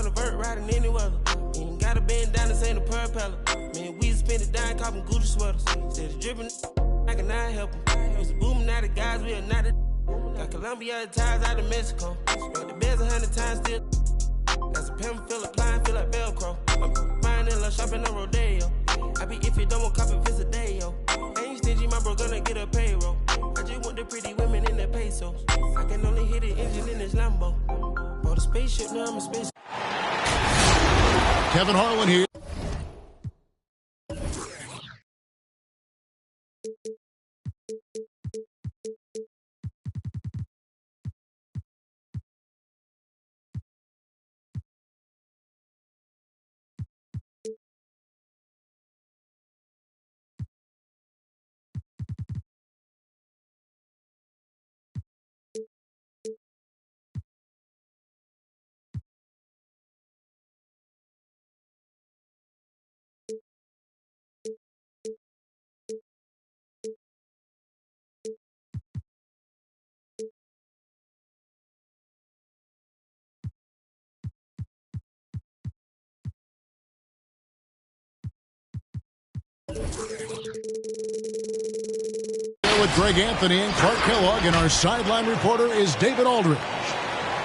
on the vert, riding any weather. Ain't gotta bend down and say the propeller. Man, we spend it down, copping Gucci sweaters. Instead of dripping, I can not help them. Used to booming out the guys, we are not the. Got Colombia ties out of Mexico. Got the beds 100 times still. Got some pimp, feel applying, feel like Velcro. I'm buying and love shopping on Rodeo. I be if you don't want copy, visit day, yo. I ain't stingy, my bro gonna get a payroll. I just want the pretty women in the pesos. I can only hit the engine in this Lambo. Bought a spaceship, now I'm a space. Kevin Harlan here. With Greg Anthony and Clark Kellogg, and our sideline reporter is David Aldridge.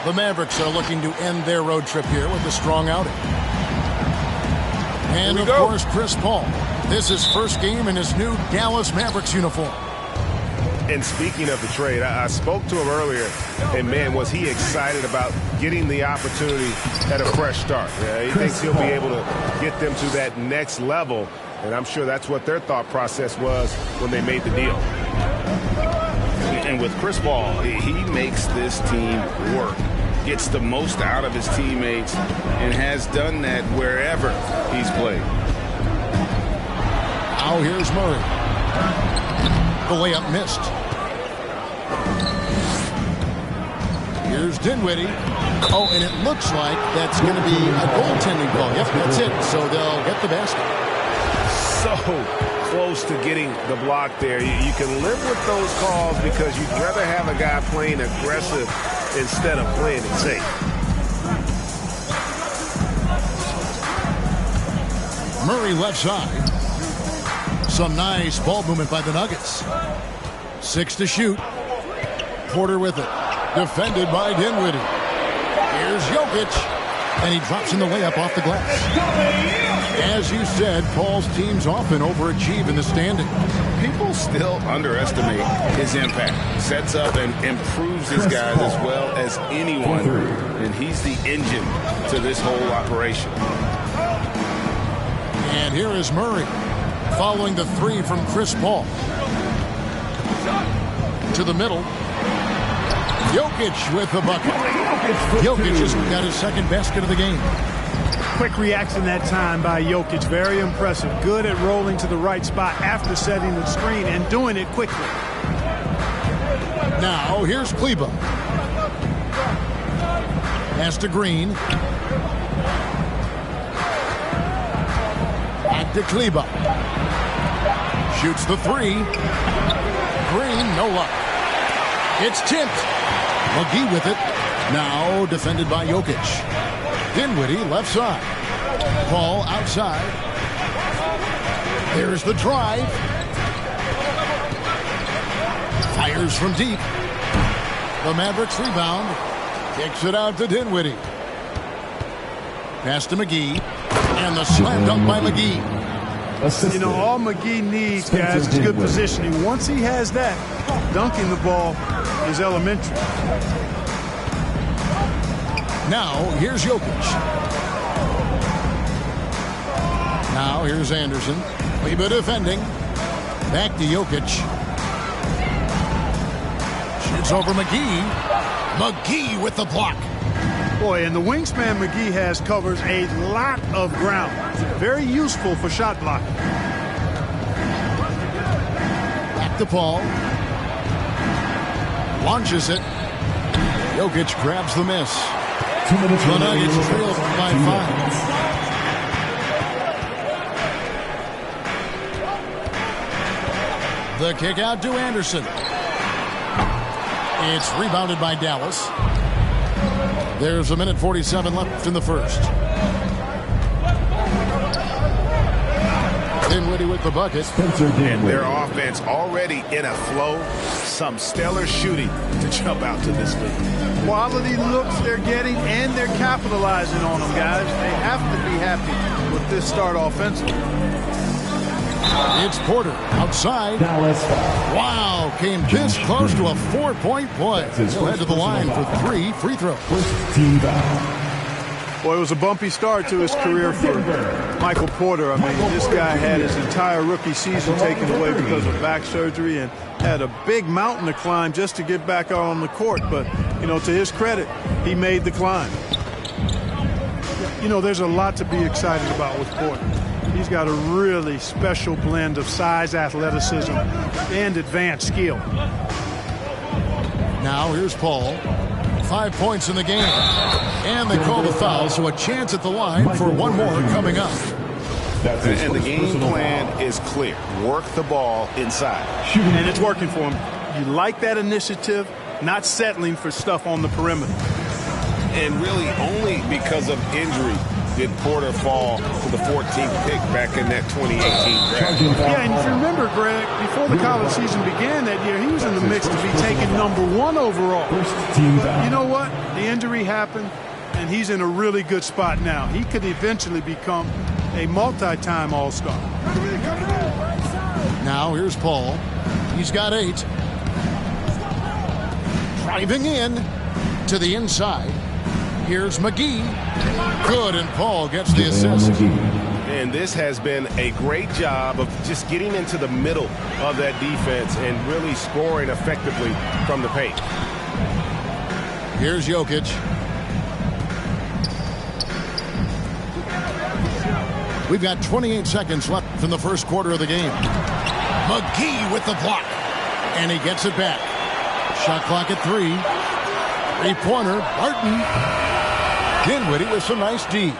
The Mavericks are looking to end their road trip here with a strong outing. And, of course, Chris Paul. This is first game in his new Dallas Mavericks uniform. And speaking of the trade, I spoke to him earlier, and, man, was he excited about getting the opportunity at a fresh start. Yeah, he thinks he'll be able to get them to that next level, and I'm sure that's what their thought process was when they made the deal. And with Chris Paul, he makes this team work, gets the most out of his teammates, and has done that wherever he's played. Now here's Murray. The layup missed. Here's Dinwiddie. Oh, and it looks like that's going to be a goaltending call. Yep, that's it. So they'll get the basket. So close to getting the block there. You can live with those calls because you'd rather have a guy playing aggressive instead of playing it safe. Murray left side. Some nice ball movement by the Nuggets. 6 to shoot. Porter with it. Defended by Dinwiddie. Here's Jokic. And he drops in the layup off the glass. As you said, Paul's teams often overachieve in the standing. People still underestimate his impact. Sets up and improves his guys as well as anyone. And he's the engine to this whole operation. And here is Murray following the three from Chris Paul. To the middle. Jokic with the bucket. Jokic has got his second basket of the game. Quick reaction that time by Jokic. Very impressive. Good at rolling to the right spot after setting the screen and doing it quickly. Now here's Kleber. Pass to Green. Back to Kleber. Shoots the three. Green, no luck. It's tipped. McGee with it. Now defended by Jokic. Dinwiddie left side. Paul outside. There's the drive. Fires from deep. The Mavericks rebound. Kicks it out to Dinwiddie. Pass to McGee. And the slam dunk by McGee. You know, all McGee needs, guys, is good positioning. Once he has that, dunking the ball is elementary. Now, here's Jokic. Now, here's Anderson. Kleber defending. Back to Jokic. Shoots over McGee. McGee with the block. Boy, and the wingspan McGee has covers a lot of ground. Very useful for shot blocking. Back to Paul. Launches it. Jokic grabs the miss. The Nuggets trail by 5. The kick out to Anderson. It's rebounded by Dallas. There's 1:47 left in the first. Dinwiddie with the bucket. And their offense already in a flow. Some stellar shooting to jump out to this lead. Quality looks they're getting, and they're capitalizing on them, guys. They have to be happy with this start offensively. It's Porter outside. Wow, came this close to a 4-point play. He'll head to the line for 3 free throws. Boy, it was a bumpy start to his career for Michael Porter. I mean, this guy had his entire rookie season taken away because of back surgery and had a big mountain to climb just to get back out on the court. But, you know, to his credit, he made the climb. You know, there's a lot to be excited about with Porter. He's got a really special blend of size, athleticism, and advanced skill. Now here's Paul. 5 points in the game. And they call the foul, so a chance at the line for one more coming up. And the game plan is clear. Work the ball inside. And it's working for him. You like that initiative, not settling for stuff on the perimeter. And really only because of injury did Porter fall to the 14th pick back in that 2018 draft. Yeah, and if you remember, Greg, before the college season began that year, he was in the mix to be taken #1 overall. But you know what? The injury happened, and he's in a really good spot now. He could eventually become a multi-time All-Star. Now here's Paul. He's got 8. Driving in to the inside. Here's McGee. Good, and Paul gets the assist. And this has been a great job of just getting into the middle of that defense and really scoring effectively from the paint. Here's Jokic. We've got 28 seconds left in the first quarter of the game. McGee with the block. And he gets it back. Shot clock at 3. 3-pointer. Barton. Dinwiddie with some nice D.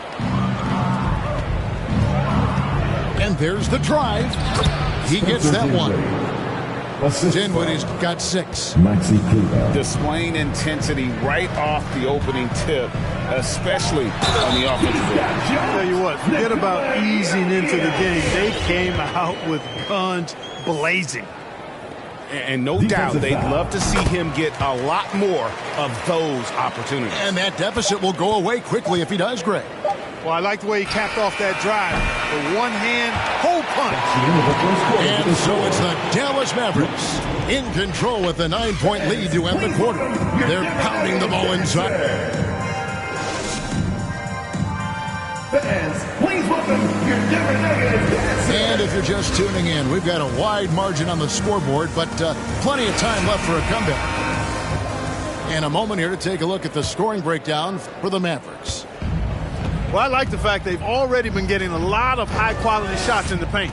And there's the drive. He gets that one. Dinwiddie's got 6. Displaying intensity right off the opening tip, especially on the offensive end. I'll tell you what, forget about easing into the game. They came out with guns blazing. And no doubt they'd love to see him get a lot more of those opportunities. And that deficit will go away quickly if he does, Greg. Well, I like the way he capped off that drive. The one-hand hole punch. And so it's the Dallas Mavericks in control with a 9-point lead to end the quarter. They're pounding the ball inside. Fans, please welcome your Denver Nuggets. And if you're just tuning in, we've got a wide margin on the scoreboard, but plenty of time left for a comeback. And a moment here to take a look at the scoring breakdown for the Mavericks. Well, I like the fact they've already been getting a lot of high-quality shots in the paint.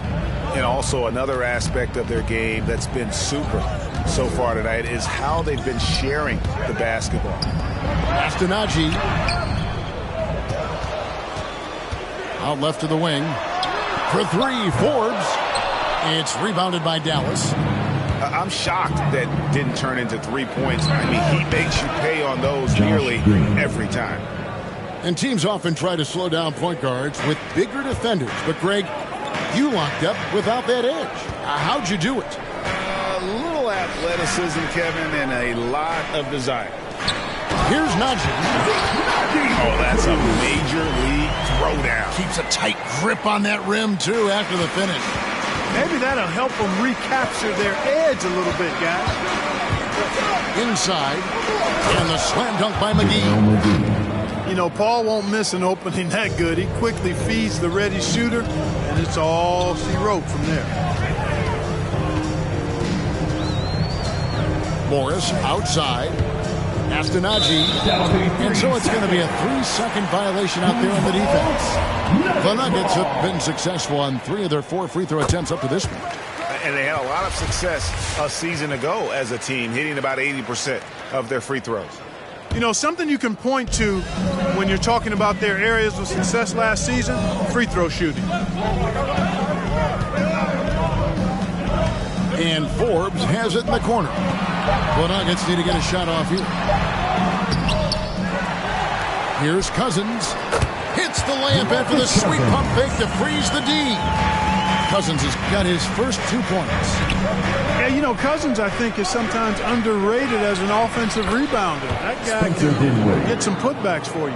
And also another aspect of their game that's been super so far tonight is how they've been sharing the basketball. Astonagi out left to the wing. For 3, Forbes. It's rebounded by Dallas. I'm shocked that didn't turn into 3 points. I mean, he makes you pay on those nearly every time. And teams often try to slow down point guards with bigger defenders. But, Greg, you locked up without that edge. How'd you do it? A little athleticism, Kevin, and a lot of desire. Here's Najee. Oh, that's a major league throwdown. Keeps a tight grip on that rim, too, after the finish. Maybe that'll help them recapture their edge a little bit, guys. Inside. And the slam dunk by McGee. You know, Paul won't miss an opening that good. He quickly feeds the ready shooter, and it's all she wrote from there. Morris outside. Astonagi. And so it's going to be a 3-second violation out there on the defense. The Nuggets have been successful on 3 of their 4 free throw attempts up to this point. And they had a lot of success a season ago as a team, hitting about 80% of their free throws. You know, something you can point to when you're talking about their areas of success last season, free throw shooting. And Forbes has it in the corner. The Nuggets need to get a shot off here. Here's Cousins. Hits the layup after the sweet pump fake to freeze the D. Cousins has got his first 2 points. Yeah, you know, Cousins, I think, is sometimes underrated as an offensive rebounder. That guy can get some putbacks for you.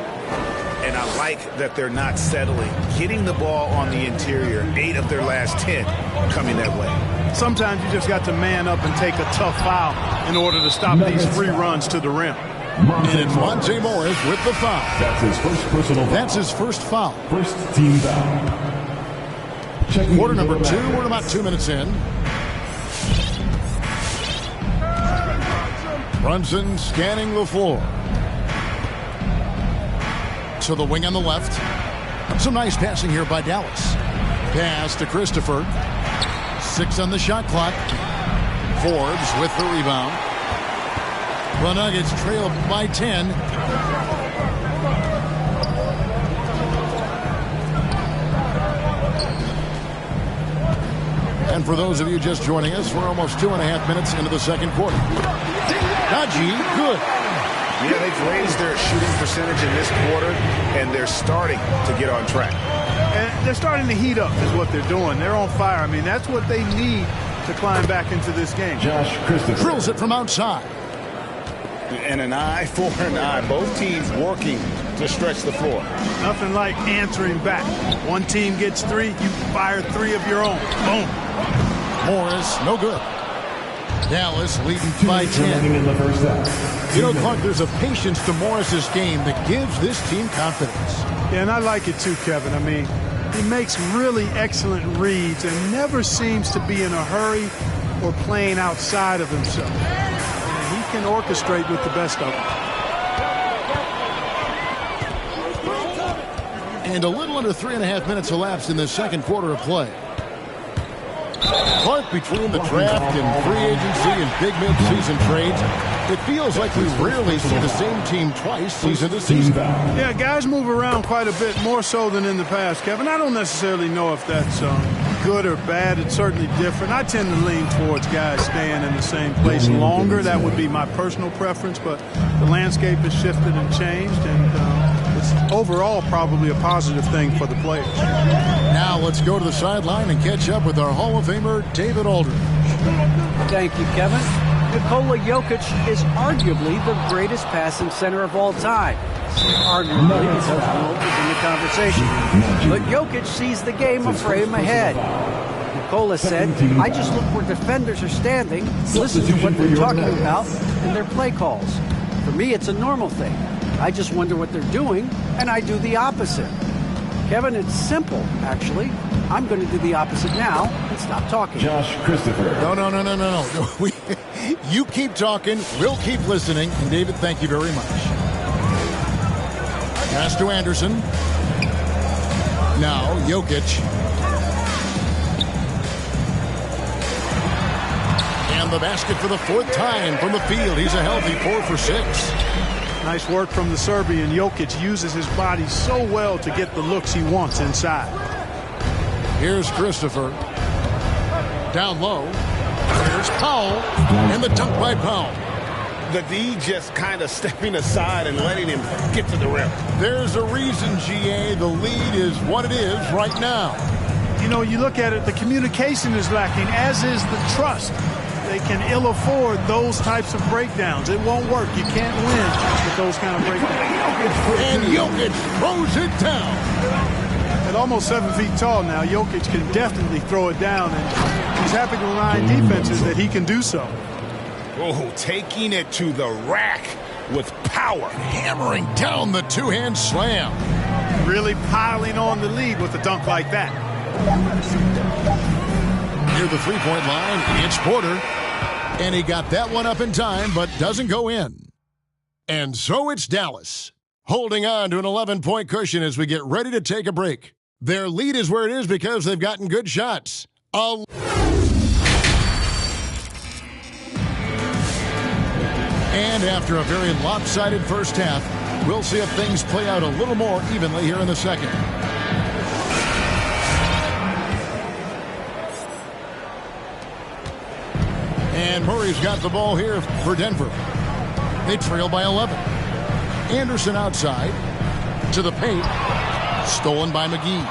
And I like that they're not settling. Getting the ball on the interior, 8 of their last 10 coming that way. Sometimes you just got to man up and take a tough foul in order to stop these free runs to the rim. And it's Monte Morris with the foul. That's his first personal foul. That's his first foul. First team foul. Quarter number 2. We're about 2 minutes in. Brunson scanning the floor. To the wing on the left. Some nice passing here by Dallas. Pass to Christopher. 6 on the shot clock. Forbes with the rebound. The Nuggets trail by 10. And for those of you just joining us, we're almost 2.5 minutes into the second quarter. Najee, good. Yeah, they've raised their shooting percentage in this quarter, and they're starting to get on track. And they're starting to heat up is what they're doing. They're on fire. I mean, that's what they need to climb back into this game. Josh Christopher. Drills it from outside. And an eye for an eye. Both teams working to stretch the floor. Nothing like answering back. One team gets 3, you fire 3 of your own. Boom. Morris, no good. Dallas leading by 10. In the first half. You know, Clark, there's a patience to Morris's game that gives this team confidence. Yeah, and I like it too, Kevin. I mean, he makes really excellent reads and never seems to be in a hurry or playing outside of himself. And he can orchestrate with the best of them. And a little under 3.5 minutes elapsed in the second quarter of play. Clark, between the draft and free agency and big mid-season trades, it feels like we rarely see the same team twice season to season. Yeah, guys move around quite a bit, more so than in the past, Kevin. I don't necessarily know if that's good or bad. It's certainly different. I tend to lean towards guys staying in the same place longer. That would be my personal preference, but the landscape has shifted and changed, and it's overall probably a positive thing for the players. Now let's go to the sideline and catch up with our Hall of Famer, David Aldridge. Thank you, Kevin. Nikola Jokic is arguably the greatest passing center of all time. Arguably, because Wilt is in the conversation. But Jokic sees the game a frame ahead. Nikola said, I just look where defenders are standing, listen to what they're talking about, and their play calls. For me, it's a normal thing. I just wonder what they're doing, and I do the opposite. Kevin, it's simple, actually. I'm going to do the opposite now and stop talking. Josh Christopher. No. You keep talking, we'll keep listening. And David, thank you very much. Pass to Anderson. Now, Jokic. And the basket for the 4th time from the field. He's a healthy 4 for 6. Nice work from the Serbian. Jokic uses his body so well to get the looks he wants inside. Here's Christopher. Down low. Here's Powell. And the dunk by Powell. The D just kind of stepping aside and letting him get to the rim. There's a reason, GA, the lead is what it is right now. You know, you look at it, the communication is lacking, as is the trust. They can ill afford those types of breakdowns. It won't work. You can't win with those kind of breakdowns. And Jokic throws it down. At almost 7 feet tall now, Jokic can definitely throw it down, and he's happy to remind defenses that he can do so. Oh, taking it to the rack with power. Hammering down the two-hand slam. Really piling on the lead with a dunk like that. Near the three-point line, it's Porter. And he got that one up in time, but doesn't go in. And so it's Dallas, holding on to an 11-point cushion as we get ready to take a break. Their lead is where it is because they've gotten good shots. And after a very lopsided first half, we'll see if things play out a little more evenly here in the second. And Murray's got the ball here for Denver. They trail by 11. Anderson outside. To the paint. Stolen by McGee.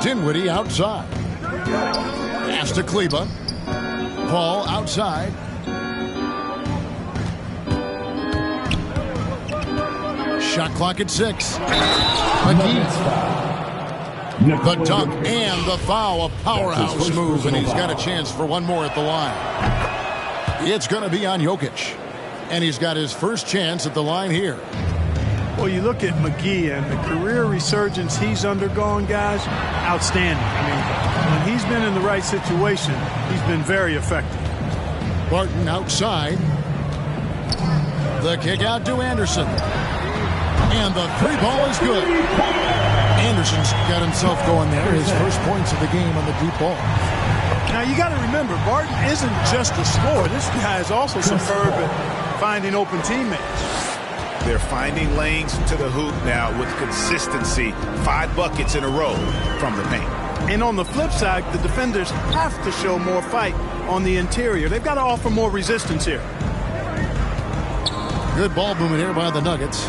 Dinwiddie outside. Pass to Kleber. Paul outside. Shot clock at 6. McGee. The dunk and the foul. A powerhouse move, and he's got a chance for one more at the line. It's going to be on Jokic. And he's got his first chance at the line here. Well, you look at McGee and the career resurgence he's undergone, guys, outstanding. I mean, when he's been in the right situation, he's been very effective. Barton outside. The kick out to Anderson. And the three ball is good. Anderson's got himself going there. His first points of the game on the deep ball. Now, you got to remember, Barton isn't just a scorer. This guy is also superb at finding open teammates. They're finding lanes to the hoop now with consistency. 5 buckets in a row from the paint. And on the flip side, the defenders have to show more fight on the interior. They've got to offer more resistance here. Good ball movement here by the Nuggets.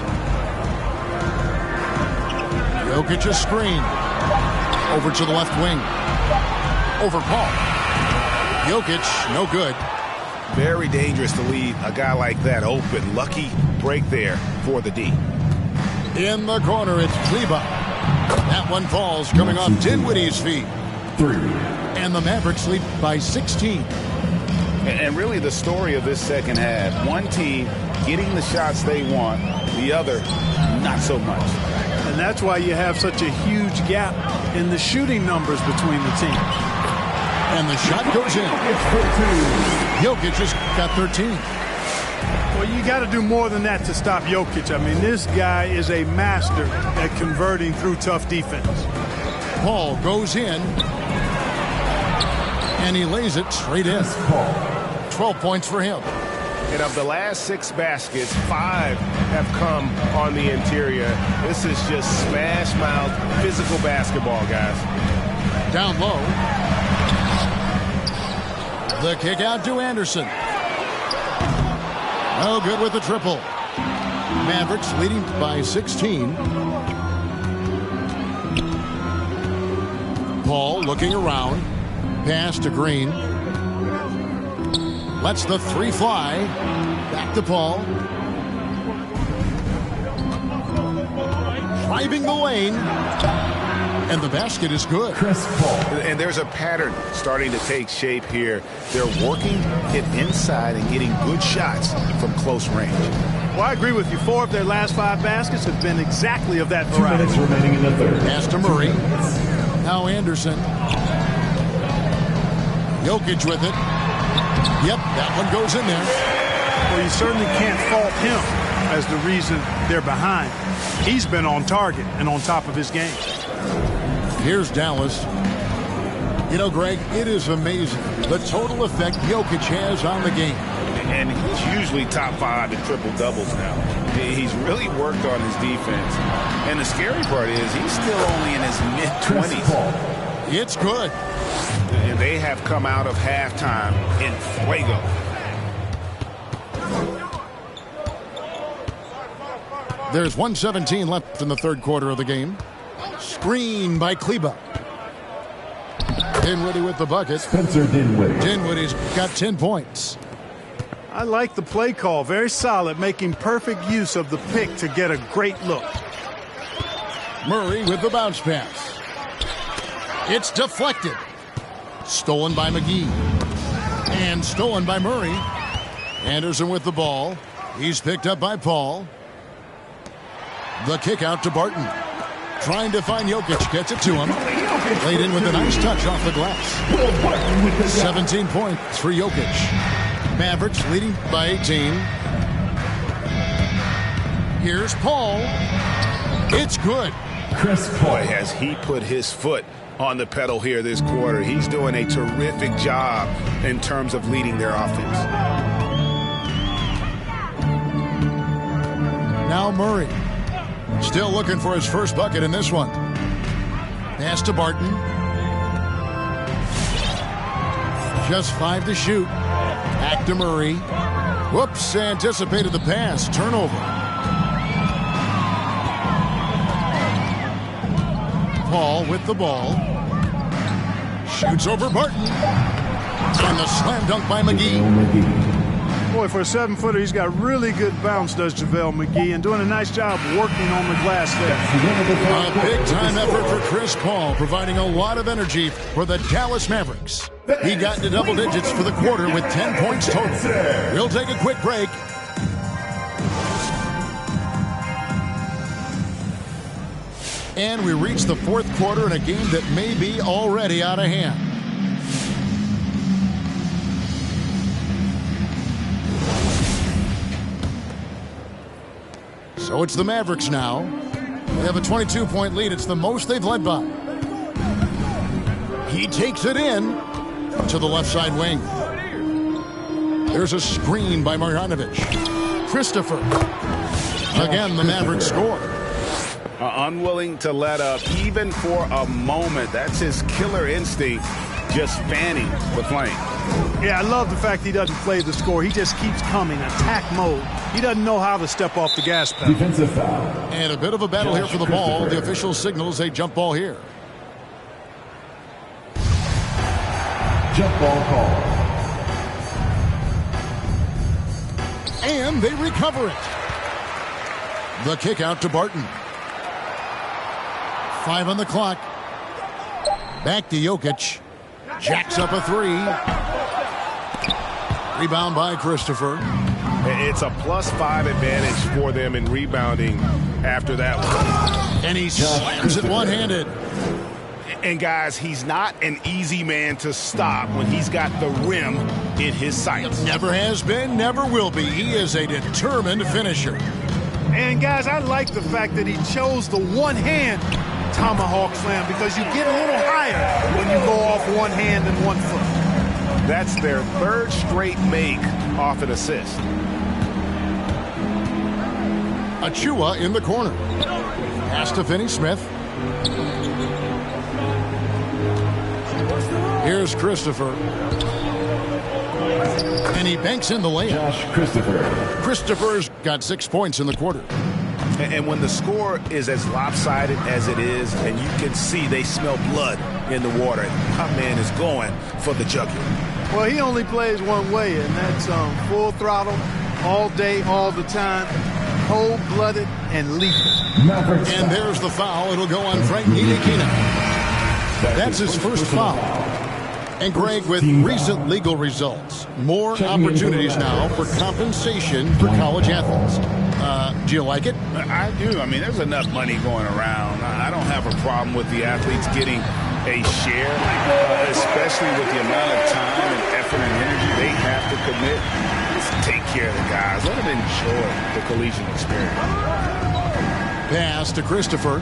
Jokic a screen. Over to the left wing. Over Paul. Jokic, no good. Very dangerous to leave a guy like that open. Lucky break there for the D. In the corner, it's Kleber. That one falls, coming off Dinwiddie's feet. 3. And the Mavericks lead by 16. And really the story of this second half, one team getting the shots they want, the other not so much. And that's why you have such a huge gap in the shooting numbers between the teams. And the shot goes in. Jokic has got 13. Well, you got to do more than that to stop Jokic. I mean, this guy is a master at converting through tough defense. Paul goes in. And he lays it straight in. 12 points for him. And of the last 6 baskets, 5 have come on the interior. This is just smash-mouth physical basketball, guys. Down low. The kick out to Anderson. No good with the triple. Mavericks leading by 16. Paul looking around. Pass to Green. Lets the 3 fly. Back to Paul. Driving the lane. And the basket is good. And there's a pattern starting to take shape here. They're working it inside and getting good shots from close range. Well, I agree with you. 4 of their last 5 baskets have been exactly of that variety. 2 minutes remaining in the third. Pass to Murray. Now Anderson. Jokic with it. Yep, that one goes in there. Well, you certainly can't fault him as the reason they're behind. He's been on target and on top of his game. Here's Dallas. You know, Greg, it is amazing the total effect Jokic has on the game. And he's usually top 5 in triple-doubles now. He's really worked on his defense. And the scary part is he's still only in his mid-20s. It's good. And they have come out of halftime in fuego. There's 1:17 left in the third quarter of the game. Screen by Kleber. Dinwiddie with the bucket. Spencer Dinwiddie. Dinwiddie's got 10 points. I like the play call. Very solid, making perfect use of the pick to get a great look. Murray with the bounce pass. It's deflected. Stolen by McGee. And stolen by Murray. Anderson with the ball. He's picked up by Paul. The kick out to Barton. Trying to find Jokic. Gets it to him. Laid in with a nice touch off the glass. 17 points for Jokic. Mavericks leading by 18. Here's Paul. It's good. Chris Paul. Boy, has he put his foot on the pedal here this quarter. He's doing a terrific job in terms of leading their offense. Now Murray. Still looking for his first bucket in this one. Pass to Barton. Just 5 to shoot. Back to Murray. Whoops, anticipated the pass. Turnover. Paul with the ball. Shoots over Barton. And the slam dunk by McGee. Boy, for a 7-footer, he's got really good bounce, does JaVale McGee, and doing a nice job working on the glass there. A big-time effort for Chris Paul, providing a lot of energy for the Dallas Mavericks. He got into double digits for the quarter with 10 points total. We'll take a quick break. And we reach the fourth quarter in a game that may be already out of hand. So it's the Mavericks now. They have a 22-point lead. It's the most they've led by. He takes it in to the left side wing. There's a screen by Marjanovic. Christopher. Again, the Mavericks score. Unwilling to let up even for a moment. That's his killer instinct, just fanning the flame. Yeah, I love the fact he doesn't play the score. He just keeps coming, attack mode. He doesn't know how to step off the gas pedal. Defensive foul. And a bit of a battle here for the ball. The official signals a jump ball here. Jump ball call. And they recover it. The kick out to Barton. 5 on the clock. Back to Jokic. Jacks up a 3. Rebound by Christopher. It's a +5 advantage for them in rebounding after that one. And he slams it one-handed. And guys, he's not an easy man to stop when he's got the rim in his sights. Never has been, never will be. He is a determined finisher. And guys, I like the fact that he chose the one-hand tomahawk slam because you get a little higher when you go off one hand and 1 foot. That's their 3rd straight make off an assist. Achua in the corner. Pass to Finney-Smith. Here's Christopher. And he banks in the layup. Josh Christopher. Christopher's got 6 points in the quarter. And when the score is as lopsided as it is, and you can see they smell blood in the water, my man is going for the jugular. Well, he only plays one way, and that's full throttle, all day, all the time, cold-blooded and lethal. Mavericks. And there's the foul. It'll go on Frank Ntilikina. That's his first foul. And Greg, with recent legal results, more opportunities now for compensation for college athletes. Do you like it? I do. I mean, there's enough money going around. I don't have a problem with the athletes getting a share, especially with the amount of time and effort and energy they have to commit. Just take care of the guys. Let them enjoy the collegiate experience. Pass to Christopher.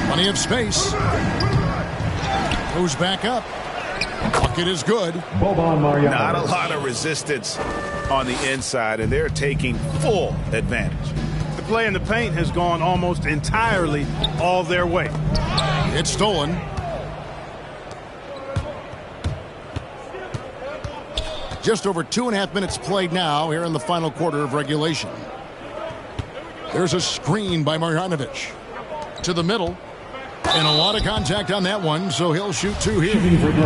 Plenty of space. Goes back up. Bucket is good. Boban Marjanovic. Not a lot of resistance on the inside, and they're taking full advantage. The play in the paint has gone almost entirely all their way. It's stolen. Just over 2.5 minutes played now here in the final quarter of regulation. There's a screen by Marjanovic. To the middle. And a lot of contact on that one, so he'll shoot 2 here.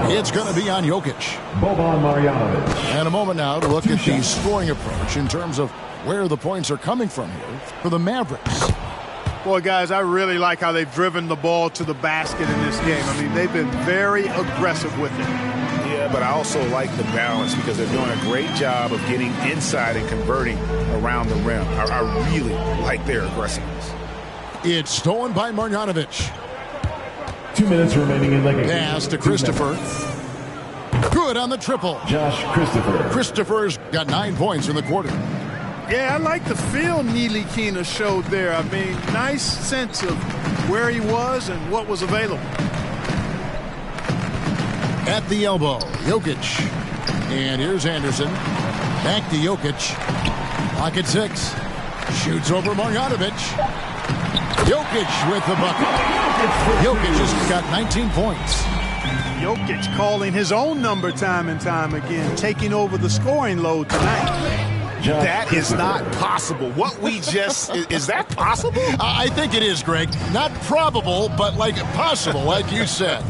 It's going to be on Jokic. Boban Marjanovic. And a moment now to look at the scoring approach in terms of where the points are coming from here for the Mavericks. Boy, guys, I really like how they've driven the ball to the basket in this game. I mean, they've been very aggressive with it. Yeah, but I also like the balance because they're doing a great job of getting inside and converting around the rim. I really like their aggressiveness. It's stolen by Marjanovic. 2 minutes remaining in regulation. Pass to Christopher. Good on the triple. Josh Christopher. Christopher's got 9 points in the quarter. Yeah, I like the feel Ntilikina showed there. I mean, nice sense of where he was and what was available. At the elbow, Jokic. And here's Anderson. Back to Jokic. Pocket 6. Shoots over Marjanovic. Jokic with the bucket. Jokic has got 19 points. Jokic calling his own number time and time again, taking over the scoring load tonight. That is not possible. What we just, is that possible? I think it is, Greg. Not probable, but like possible, like you said.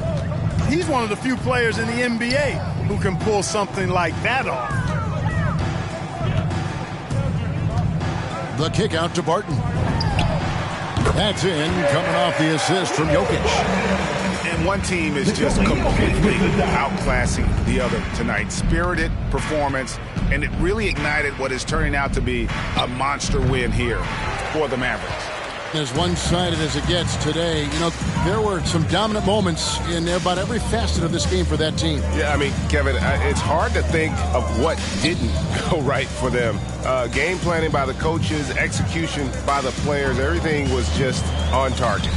He's one of the few players in the NBA who can pull something like that off. The kick out to Barton. That's in, coming off the assist from Jokic. And one team is just completely outclassing the other tonight. Spirited performance, and it really ignited what is turning out to be a monster win here for the Mavericks. As one-sided as it gets today, you know, there were some dominant moments in about every facet of this game for that team. Yeah, I mean, Kevin, it's hard to think of what didn't go right for them. Game planning by the coaches, execution by the players, everything was just on target.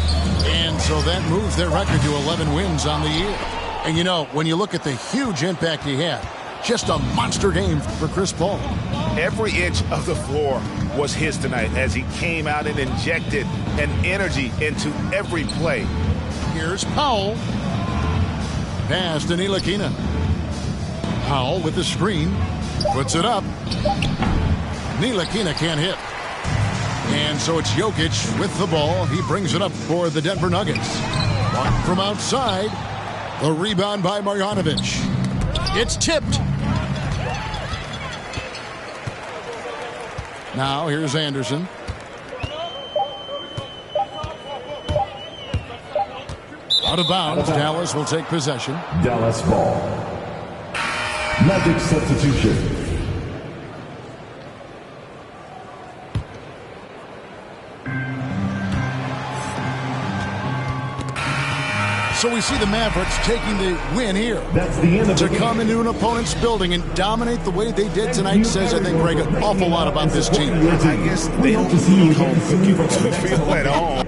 And so that moves their record to 11 wins on the year. And, you know, when you look at the huge impact he had, just a monster game for Chris Paul. Every inch of the floor was his tonight as he came out and injected an energy into every play. Here's Powell. Pass to Ntilikina. Powell with the screen. Puts it up. Ntilikina can't hit. And so it's Jokic with the ball. He brings it up for the Denver Nuggets. From outside, the rebound by Marjanovic. It's tipped. Now here's Anderson. Out of bounds. Dallas will take possession. Dallas ball. Magic substitution. So we see the Mavericks taking the win here. That's the end of the To come into an opponent's building and dominate the way they did tonight says, I think, Greg, an awful lot about this team. I guess they don't feel home cooking, feel at home.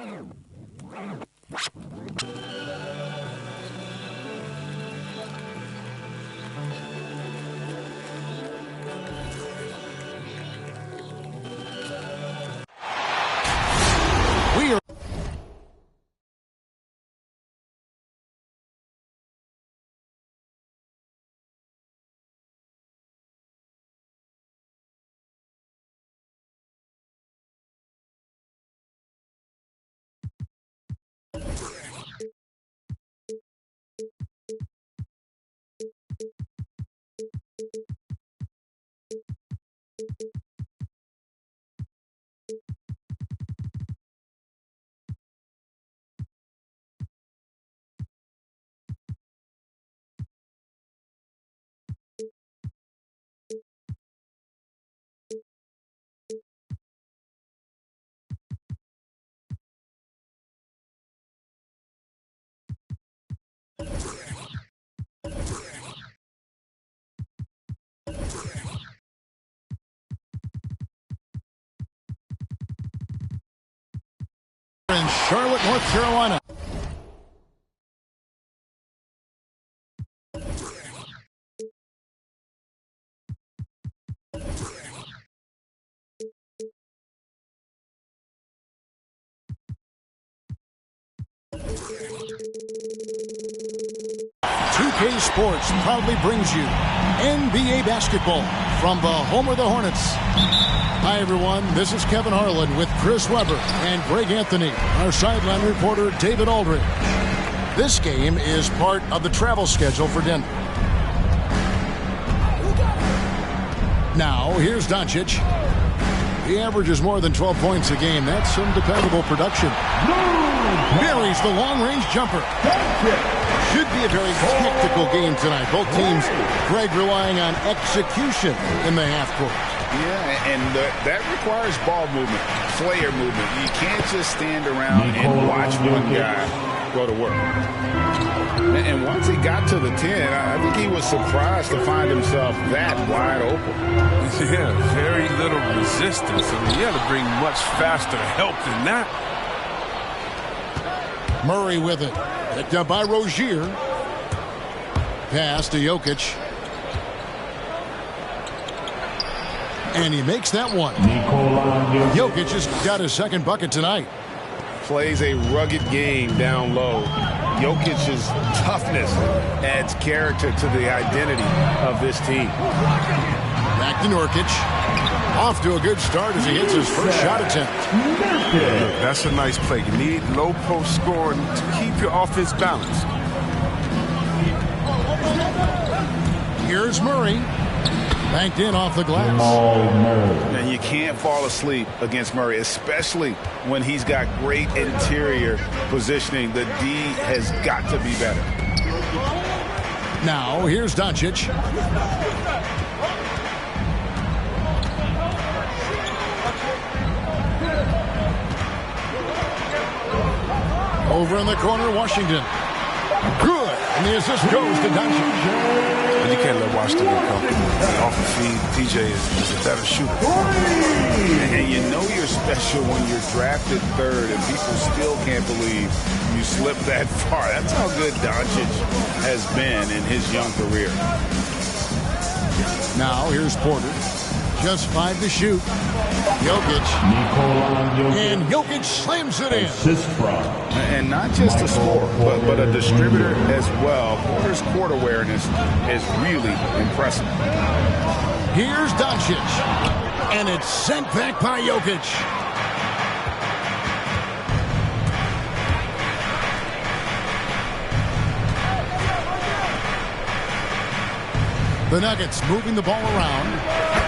We are in Charlotte, North Carolina. K Sports proudly brings you NBA basketball from the home of the Hornets. Hi, everyone. This is Kevin Harlan with Chris Webber and Greg Anthony, our sideline reporter David Aldridge. This game is part of the travel schedule for Denver. Now, here's Doncic. He averages more than 12 points a game. That's some dependable production. Buries the long-range jumper. Should be a very tactical game tonight. Both teams, Greg, relying on execution in the half court. Yeah, and that requires ball movement, player movement. You can't just stand around and watch one guy go to work. And once he got to the 10, I think he was surprised to find himself that wide open. Yeah, very little resistance. I mean, you had to bring much faster help than that. Murray with it. Picked up by Rozier. Pass to Jokic. And he makes that one. Jokic has got his second bucket tonight. Plays a rugged game down low. Jokic's toughness adds character to the identity of this team. Back to Nurkic. Off to a good start as he hits his first shot attempt. That's a nice play. You need low post scoring to keep your offense balanced. Here's Murray. Banked in off the glass. And you can't fall asleep against Murray, especially when he's got great interior positioning. The D has got to be better. Now, here's Doncic. Over in the corner, Washington. Good. And the assist goes to Doncic. And you can't let Washington get comfortable. Off the feed, PJ is a better shooter. And you know you're special when you're drafted third and people still can't believe you slipped that far. That's how good Doncic has been in his young career. Now, here's Porter. Just 5 to shoot. Jokic. And Jokic slams it in. And not just a scorer, but a distributor as well. Porter's court awareness is really impressive. Here's Doncic. And it's sent back by Jokic. The Nuggets moving the ball around.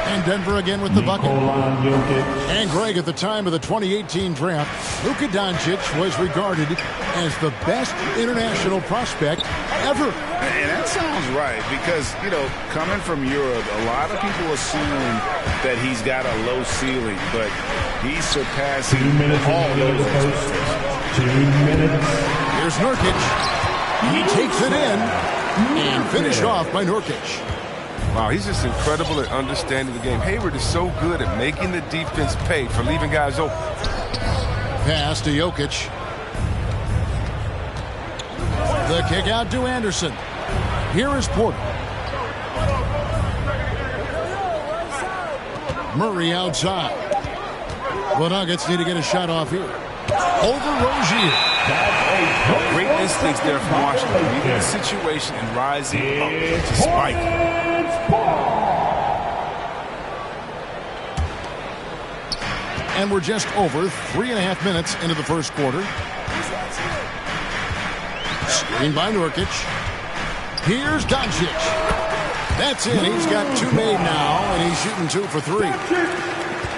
And Denver again with the bucket. And Greg, at the time of the 2018 draft, Luka Doncic was regarded as the best international prospect ever. And that sounds right because, you know, coming from Europe, a lot of people assume that he's got a low ceiling, but he's surpassing all those expectations. 2 minutes. Here's Nurkic. He takes it in and finished off by Nurkic. Wow, he's just incredible at understanding the game. Hayward is so good at making the defense pay for leaving guys open. Pass to Jokic. The kick out to Anderson. Here is Porter. Murray outside. The Nuggets need to get a shot off here. Over Rozier. Great instincts there from Washington. Reading the situation and rising up to spike. And we're just over 3.5 minutes into the first quarter. Screen by Nurkic. Here's Doncic. That's it. He's got 2 made now, and he's shooting 2 for 3.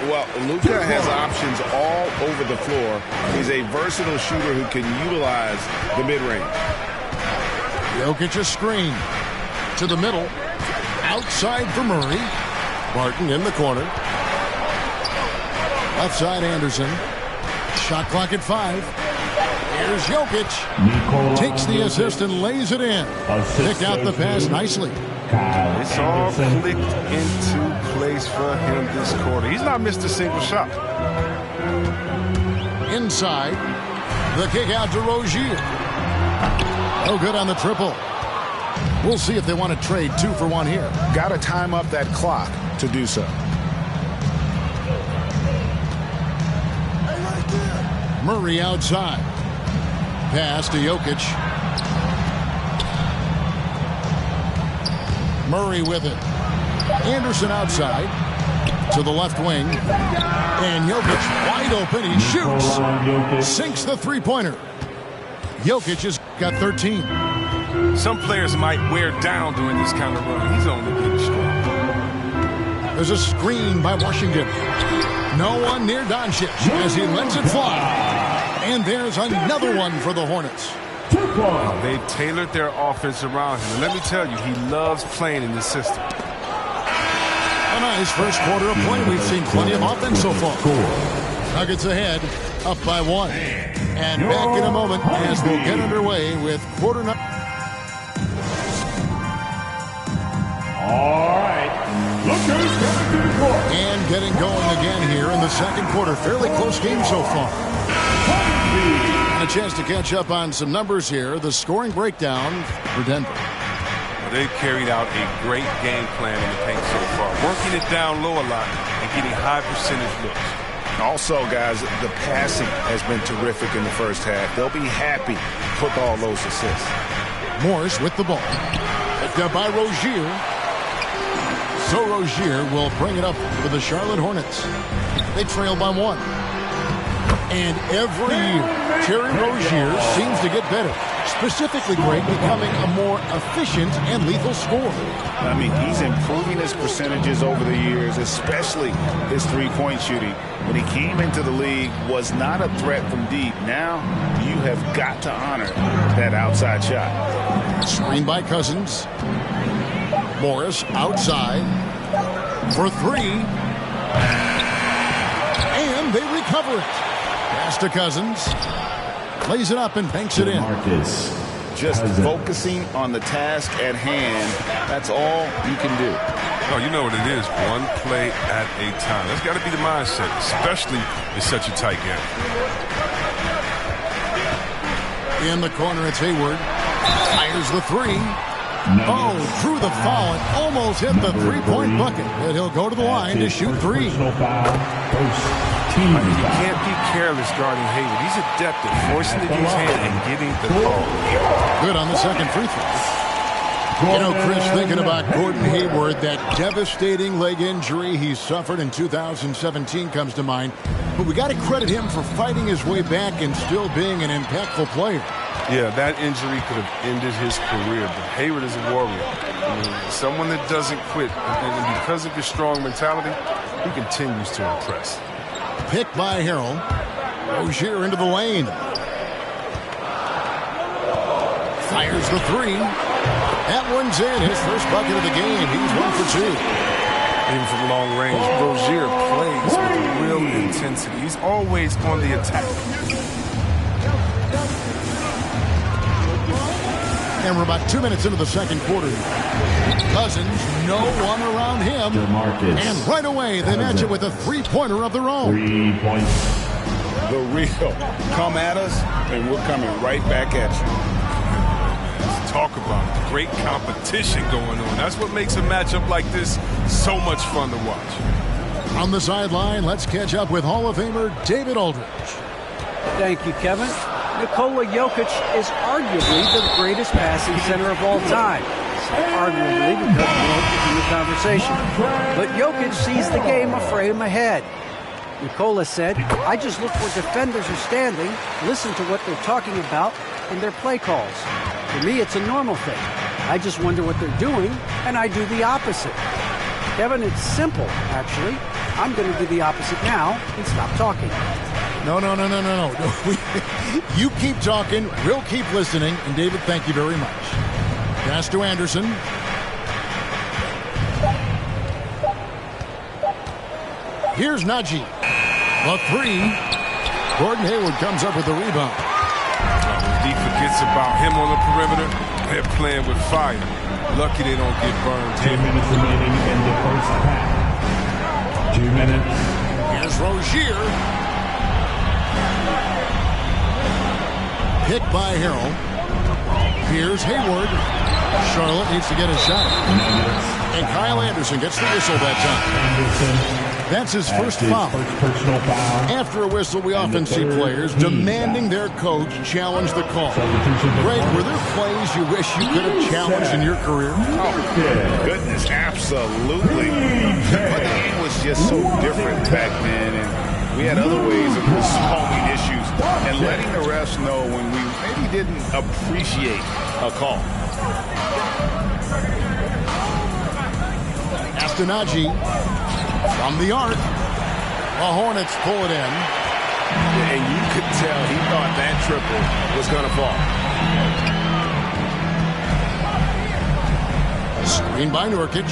Well, Luka has options all over the floor. He's a versatile shooter who can utilize the mid-range. Jokic a screen to the middle. Outside for Murray. Barton in the corner. Left side Anderson. Shot clock at 5. Here's Jokic. Takes the assist and lays it in. Picked out the pass nicely. It's all clicked into place for him this quarter. He's not missed a single shot. Inside. The kick out to Rozier. Oh, good on the triple. We'll see if they want to trade 2 for 1 here. Got to time up that clock to do so. Murray outside. Pass to Jokic. Murray with it. Anderson outside to the left wing. And Jokic wide open. He shoots. Sinks the three-pointer. Jokic has got 13. Some players might wear down during this kind of run. He's only getting strong. There's a screen by Washington. No one near Doncic as he lets it fly. And there's another one for the Hornets. They've tailored their offense around him. And let me tell you, he loves playing in this system. A nice first quarter of play. We've seen plenty of offense so far. Nuggets ahead, up by 1. And back in a moment as we'll get underway with quarter number. All right. Look who's coming to the court. And getting going again here in the second quarter. Fairly close game so far. And a chance to catch up on some numbers here. The scoring breakdown for Denver. Well, they've carried out a great game plan in the paint so far. Working it down low a lot and getting high percentage looks. Also, guys, the passing has been terrific in the first half. They'll be happy with all those assists. Morris with the ball. Picked up by Rozier. So Rozier will bring it up for the Charlotte Hornets. They trail by 1. And every year, Terry Rozier seems to get better. Specifically great, becoming a more efficient and lethal scorer. I mean, he's improving his percentages over the years, especially his three-point shooting. When he came into the league, was not a threat from deep. Now, you have got to honor that outside shot. Screen by Cousins. Morris outside for 3. And they recover it. Pass to Cousins. Lays it up and banks it in. Just focusing on the task at hand. That's all you can do. Oh, you know what it is. One play at a time. That's got to be the mindset, especially in such a tight game. In the corner, it's Hayward. Fires the 3. Oh, drew the foul and almost hit the three-point bucket. And he'll go to the line to shoot 3. You can't be careless guarding Hayward. He's adept at forcing the dude's hand and getting the call. Good on the second free throw. You know, Chris, thinking about Gordon Hayward, that devastating leg injury he suffered in 2017 comes to mind. But we got to credit him for fighting his way back and still being an impactful player. Yeah, that injury could have ended his career, but Hayward is a warrior. I mean, someone that doesn't quit, and because of his strong mentality, he continues to impress. Picked by Harrell. Rozier into the lane. Fires the 3. That one's in. His first bucket of the game. He's 1 for 2. Even from long range, Rozier plays with real intensity. He's always on the attack. And we're about 2 minutes into the second quarter. Cousins, no one around him. And right away, they match it with a three-pointer of their own. 3 points. the real. Come at us, and we're coming right back at you. Talk about great competition going on. That's what makes a matchup like this so much fun to watch. On the sideline, let's catch up with Hall of Famer David Aldridge. Thank you, Kevin. Nikola Jokic is arguably the greatest passing center of all time. Arguably because Wilt is in the conversation. But Jokic sees the game a frame ahead. Nikola said, I just look where defenders are standing, listen to what they're talking about, and their play calls. For me, it's a normal thing. I just wonder what they're doing, and I do the opposite. Kevin, it's simple, actually. I'm going to do the opposite now and stop talking. No. You keep talking, we'll keep listening, and David, thank you very much. Pass to Anderson. Here's Najee. A three. Gordon Hayward comes up with the rebound. He forgets about him on the perimeter. They're playing with fire. Lucky they don't get burned. 2 minutes remaining in the first half. 2 minutes. Here's Rozier. Picked by Harrell. Here's Hayward. Charlotte needs to get a shot. And Kyle Anderson gets the whistle that time. That's his first foul. After a whistle, we often see players demanding their coach challenge the call. Greg, were there plays you wish you could have challenged in your career? Oh, goodness, absolutely. But the game was just so different back then, and we had other ways of resolving issues and letting the refs know when we maybe didn't appreciate a call. Najee from the arc. The Hornets pull it in. And you could tell he thought that triple was going to fall. Screen by Nurkic.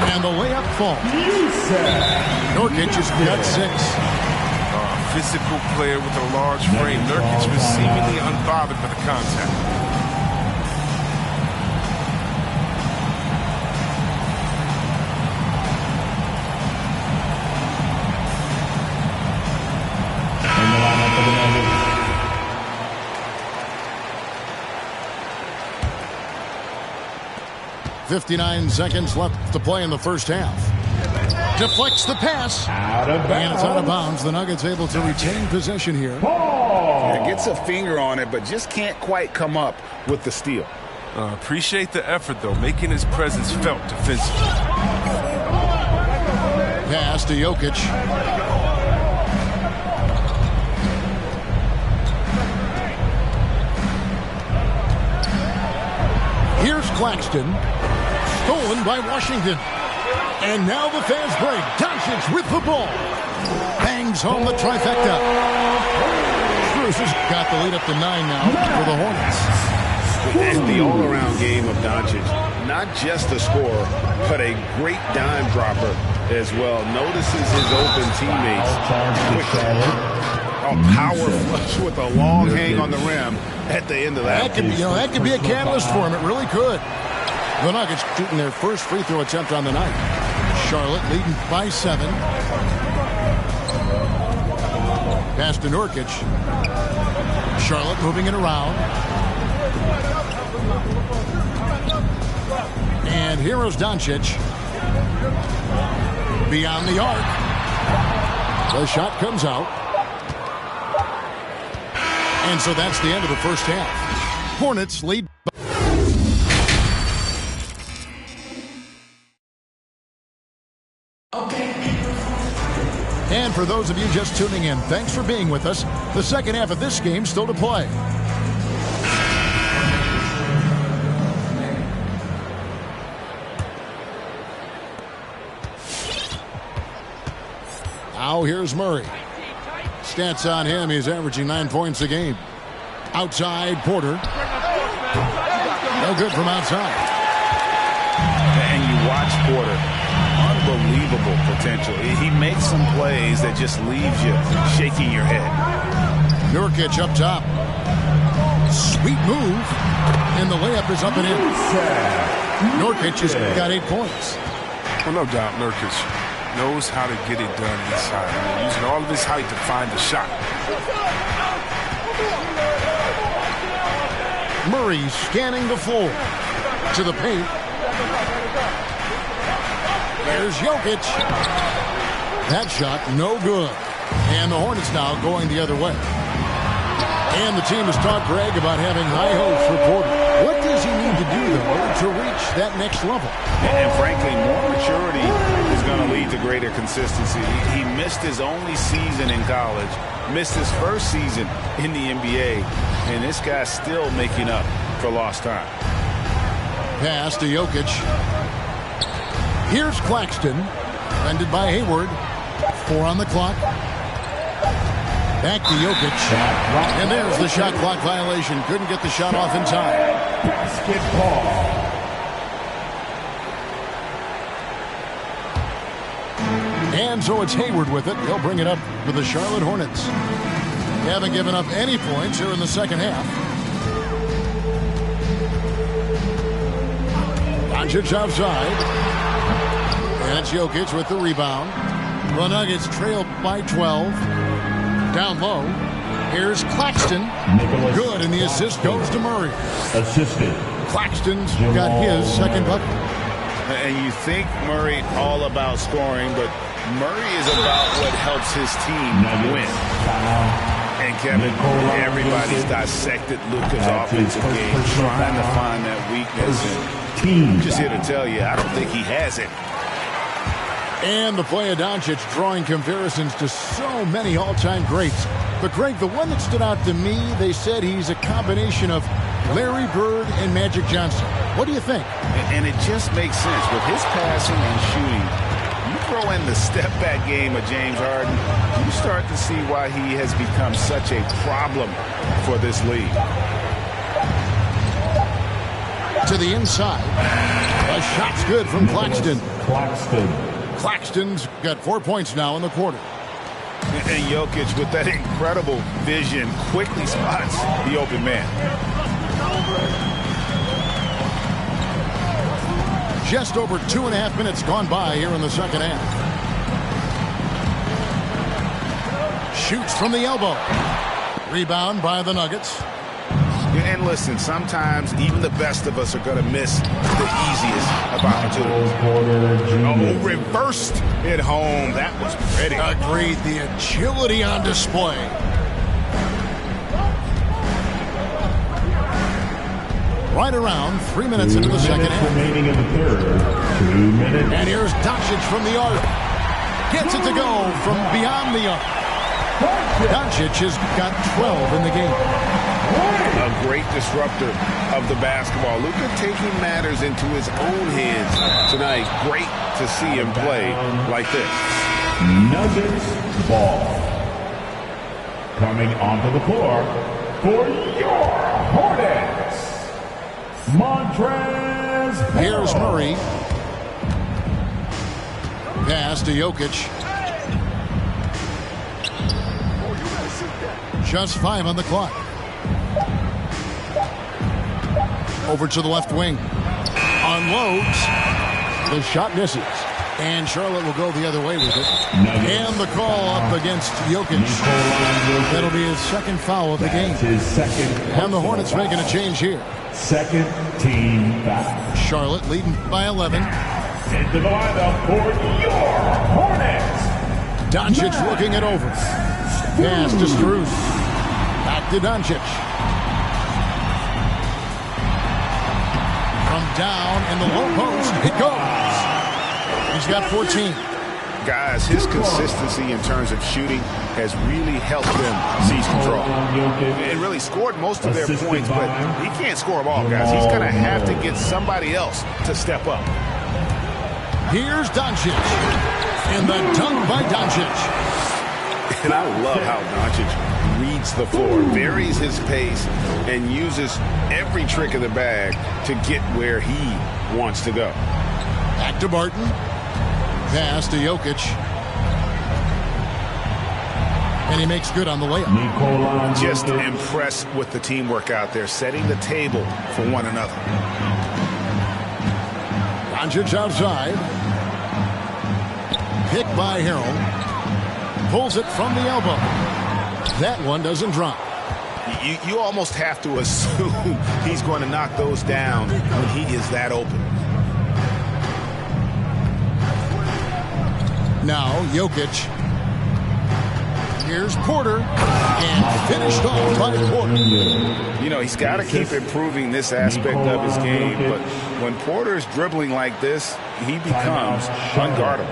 And the layup falls. Nurkic has got 6. Physical player with a large frame. Nurkic was seemingly unbothered by the contact. In the lineup for the Nuggets. 59 seconds left to play in the first half. Deflects the pass. And it's out of bounds. The Nuggets able to retain possession here. Yeah, gets a finger on it, but just can't quite come up with the steal. Appreciate the effort, though, making his presence felt defensively. Pass to Jokic. Here's Claxton. Stolen by Washington. And now the fans break. Doncic with the ball. Bangs home the trifecta. Strus has got the lead up to 9 now for the Hornets. And the all-around game of Doncic, not just a scorer, but a great dime dropper as well. Notices his open teammates. A power flush with a long hang on the rim at the end of that. That could be a catalyst for him. It really could. The Nuggets shooting their first free throw attempt on the night. Charlotte leading by 7. Pass to Nurkic. Charlotte moving it around. And here is Doncic. Beyond the arc. The shot comes out. And so that's the end of the first half. Hornets lead. And for those of you just tuning in, thanks for being with us. The second half of this game still to play. Now here's Murray. Stats on him, he's averaging 9 points a game. Outside, Porter. No good from outside. And you watch Porter. Unbelievable potential. He makes some plays that just leaves you shaking your head. Nurkic up top. Sweet move. And the layup is up and in. Nurkic has got 8 points. Well, no doubt Nurkic knows how to get it done inside. I mean, using all of his height to find the shot. Murray scanning the floor. To the paint. There's Jokic. That shot, no good. And the Hornets now going the other way. And the team has talked Greg about having high hopes for Porter. What does he need to do, though, to reach that next level? And frankly, more maturity is going to lead to greater consistency. He missed his only season in college, missed his first season in the NBA, and this guy's still making up for lost time. Pass to Jokic. Here's Claxton. Defended by Hayward. 4 on the clock. Back to Jokic. And there's the shot clock violation. Couldn't get the shot off in time. Basketball. And so it's Hayward with it. He'll bring it up for the Charlotte Hornets. They haven't given up any points here in the second half. Doncic outside. And it's Jokic with the rebound. The Nuggets trail by 12. Down low. Here's Claxton. Good, and the assist goes to Murray. Assisted. Claxton's got his second bucket. And you think Murray all about scoring, but Murray is about what helps his team win. And Kevin, everybody's dissected Luka's offensive game, trying to find that weakness. And I'm just here to tell you, I don't think he has it. And the play of Doncic drawing comparisons to so many all-time greats. But, Greg, the one that stood out to me, they said he's a combination of Larry Bird and Magic Johnson. What do you think? And it just makes sense. With his passing and shooting, you throw in the step-back game of James Harden, you start to see why he has become such a problem for this league. To the inside. A shot's good from Claxton. Claxton's got 4 points now in the quarter. And Jokic, with that incredible vision, quickly spots the open man. Just over 2.5 minutes gone by here in the second half. Shoots from the elbow. Rebound by the Nuggets. And listen, sometimes even the best of us are going to miss the easiest of opportunities. Oh, reversed at home. That was pretty. Agreed. The agility on display. Right around 3 minutes into the second half. Remaining in the third. 2 minutes. And here's Doncic from the arc. Gets it to go from beyond the arc. Doncic has got 12 in the game. A great disruptor of the basketball. Luka taking matters into his own hands tonight. Great to see him play like this. Nuggets ball. Coming onto the floor for your Hornets, Montrezl Harrell. Here's Murray. Pass to Jokic. Just 5 on the clock. Over to the left wing. Unloads. The shot misses. And Charlotte will go the other way with it. And the call up against Jokic. That'll be his second foul of the game. His second. And the Hornets making a change here. Second team foul. Charlotte leading by 11. Into the lineup for your Hornets. Doncic looking it over. Pass to Strus. Back to Doncic. From down in the low post, it goes. He's got 14. Guys, his consistency in terms of shooting has really helped them seize control. And really scored most of their points, but he can't score them all, guys. He's going to have to get somebody else to step up. Here's Doncic. And the dunk by Doncic. And I love how Doncic reads the floor, varies his pace, and uses every trick of the bag to get where he wants to go. Back to Barton. Pass to Jokic. And he makes good on the layup. Just impressed with the teamwork out there, setting the table for one another. Doncic outside. Picked by Harrell. Pulls it from the elbow. That one doesn't drop. You almost have to assume he's going to knock those down when he is that open. Now Jokic. Here's Porter. And finished off by Porter. You know, he's got to keep improving this aspect of his game. But when Porter is dribbling like this, he becomes unguardable.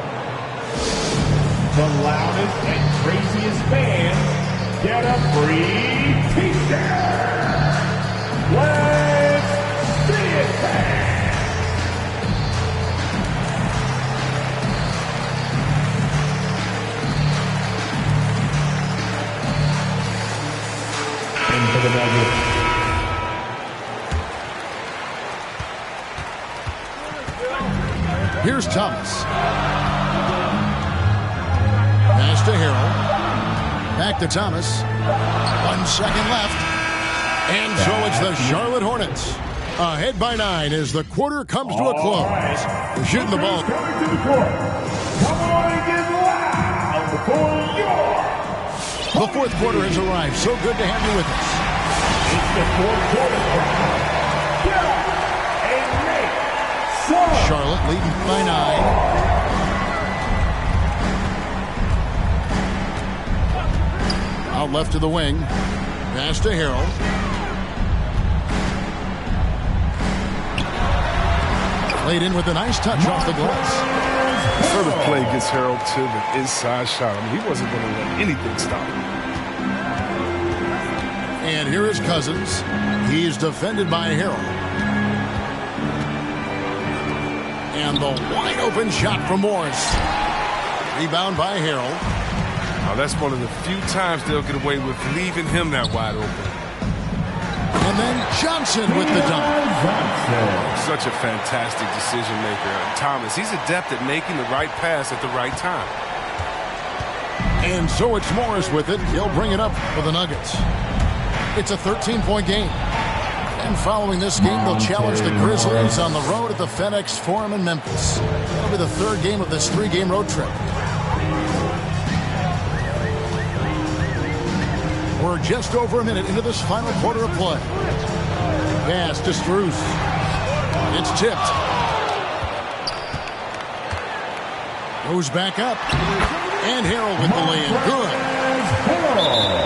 The loudest and craziest fans get a free t-shirt. Let's see it, fans. For the Nuggets. Here's Thomas. Pass to Harrell. Back to Thomas. 1 second left. And so it's the Charlotte Hornets. Ahead by 9 as the quarter comes to a close. They're shooting the ball. Come on and get loud for your... The fourth quarter has arrived. So good to have you with us. It's the fourth quarter. Get up and make some. Charlotte leading by 9. Out left to the wing. Pass to Harrell. Played in with a nice touch off the glass. Further play gets Harrell to the inside shot. I mean, he wasn't going to let anything stop him. And here is Cousins. He's defended by Harrell. And the wide open shot from Morris. Rebound by Harrell. Now that's one of the few times they'll get away with leaving him that wide open. And then Johnson with the dunk. Such a fantastic decision maker. Thomas, he's adept at making the right pass at the right time. And so it's Morris with it. He'll bring it up for the Nuggets. It's a 13-point game. And following this game, they'll challenge the Grizzlies on the road at the FedEx Forum in Memphis. It'll be the third game of this 3-game road trip. We're just over a minute into this final quarter of play. Pass to Strus. It's tipped. Goes back up. And Harrell with the lay-in. Good.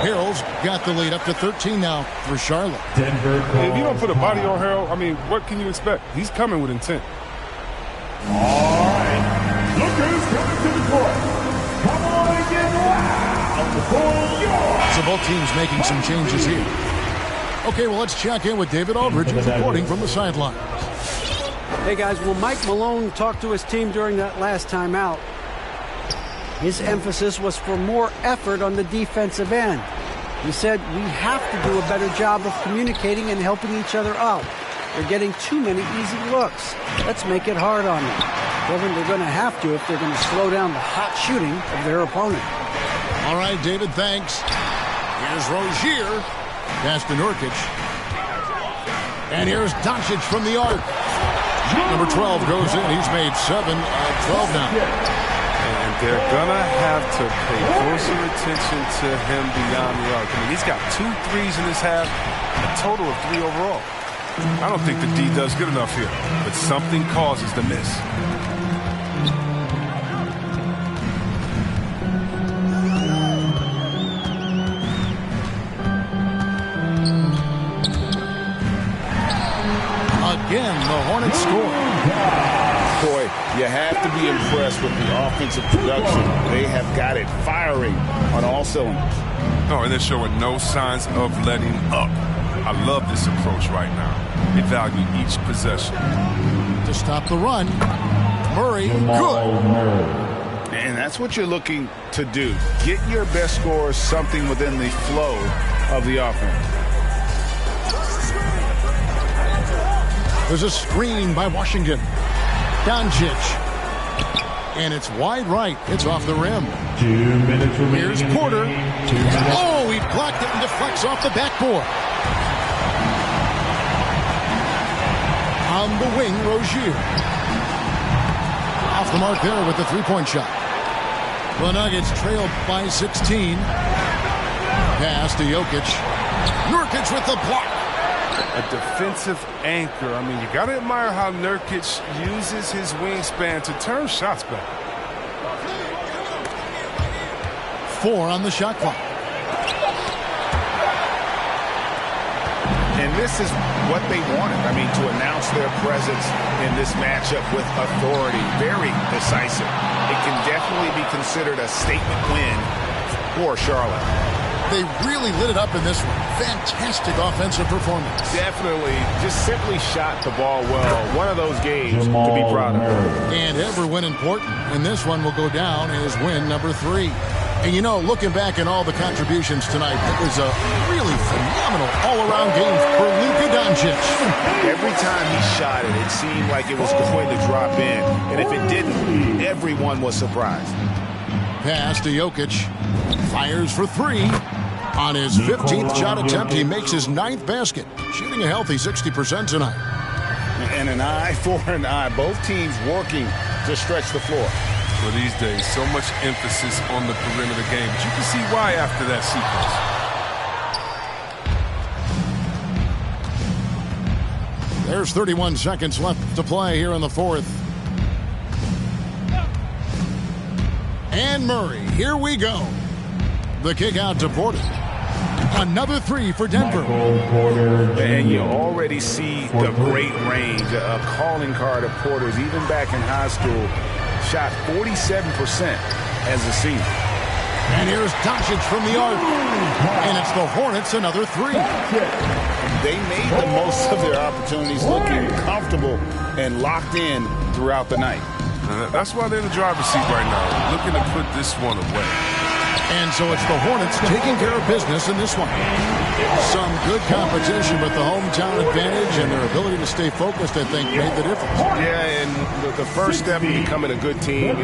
Harrell's got the lead up to 13 now for Charlotte. If you don't put a body on Harrell, I mean, what can you expect? He's coming with intent. All right. Look who's coming to the court. Come on and get loud for your... So both teams making some changes here. Okay, well, let's check in with David Aldridge, who's reporting from the sideline. Hey, guys, well, Mike Malone talked to his team during that last time out. His emphasis was for more effort on the defensive end. He said, we have to do a better job of communicating and helping each other out. They're getting too many easy looks. Let's make it hard on them. Kevin, they're going to have to if they're going to slow down the hot shooting of their opponent. All right, David, thanks. Here's Rozier. Pass to Nurkic. And here's Doncic from the arc. Number 12 goes in. He's made 7 of 12 now. And they're going to have to pay closer attention to him beyond the arc. I mean, he's got 2 threes in this half, a total of 3 overall. I don't think the D does good enough here, but something causes the miss. Again, the Hornets score. Boy, you have to be impressed with the offensive production. They have got it firing on all cylinders. No, and they're showing no signs of letting up. I love this approach right now. They value each possession. To stop the run, Murray, good. And that's what you're looking to do. Get your best scorers something within the flow of the offense. There's a screen by Washington. Doncic. And it's wide right. It's off the rim. 2 minutes remaining. Here's Porter. Oh, he blocked it and deflects off the backboard. On the wing, Rozier. Off the mark there with the three-point shot. The Nuggets trailed by 16. Pass to Jokic. Nurkic with the block. A defensive anchor. I mean, you got to admire how Nurkic uses his wingspan to turn shots back. 4 on the shot clock. And this is what they wanted. I mean, to announce their presence in this matchup with authority. Very decisive. It can definitely be considered a statement win for Charlotte. They really lit it up in this one. Fantastic offensive performance. Definitely just simply shot the ball well. One of those games to be proud of. And every win important. And this one will go down as win number 3. And, you know, looking back at all the contributions tonight, it was a really phenomenal all-around game for Luka Doncic. Every time he shot it, it seemed like it was going to drop in. And if it didn't, everyone was surprised. Pass to Jokic. Fires for 3. On his 15th shot attempt, he makes his 9th basket. Shooting a healthy 60% tonight. And an eye for an eye. Both teams working to stretch the floor. Well, these days, so much emphasis on the perimeter game. But you can see why after that sequence. There's 31 seconds left to play here in the 4th. And Murray, here we go. The kick out to Porter. Another 3 for Denver. And you already see the great range, a calling card of Porter's. Even back in high school, shot 47% as a senior. And here's Doncic from the arc. And it's the Hornets, another 3. They made the most of their opportunities, looking comfortable and locked in throughout the night. That's why they're in the driver's seat right now, looking to put this one away. And so it's the Hornets taking care of business in this one. Some good competition, but the hometown advantage and their ability to stay focused, I think, made the difference. Yeah, and the first step in becoming a good team.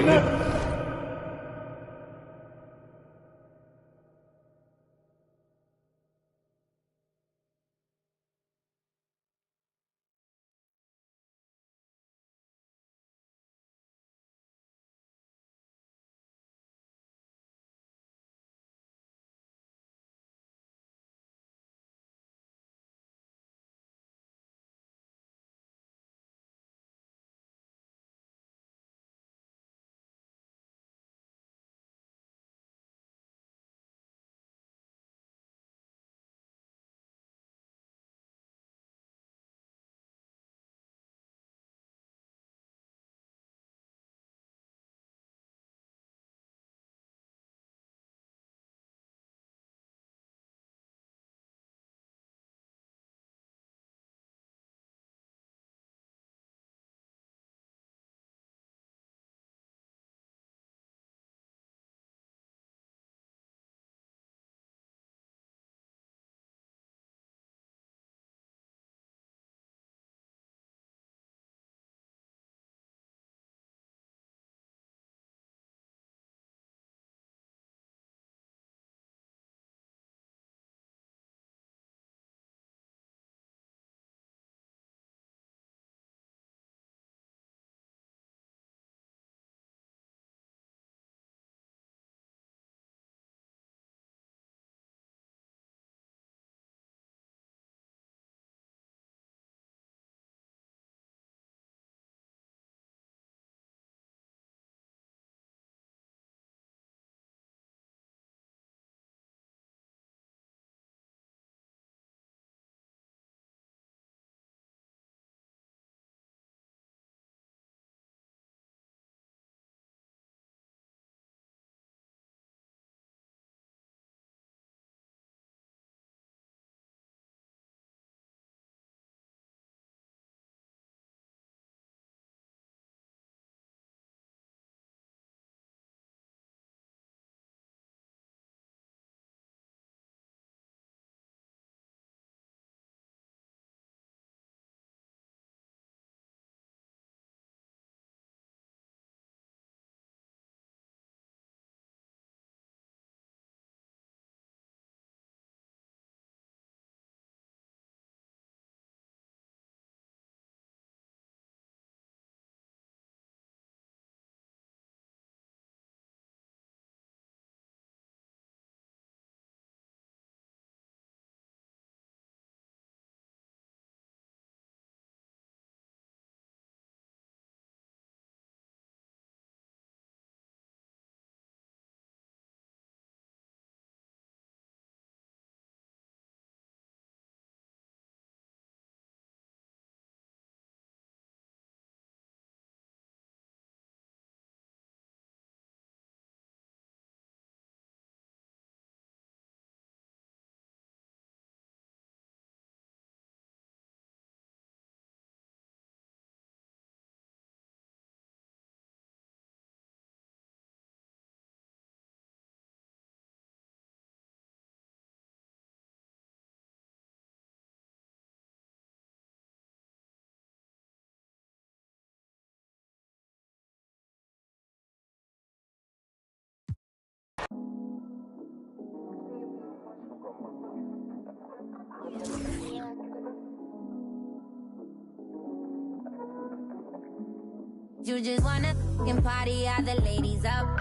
You just wanna f***ing party, all the ladies up.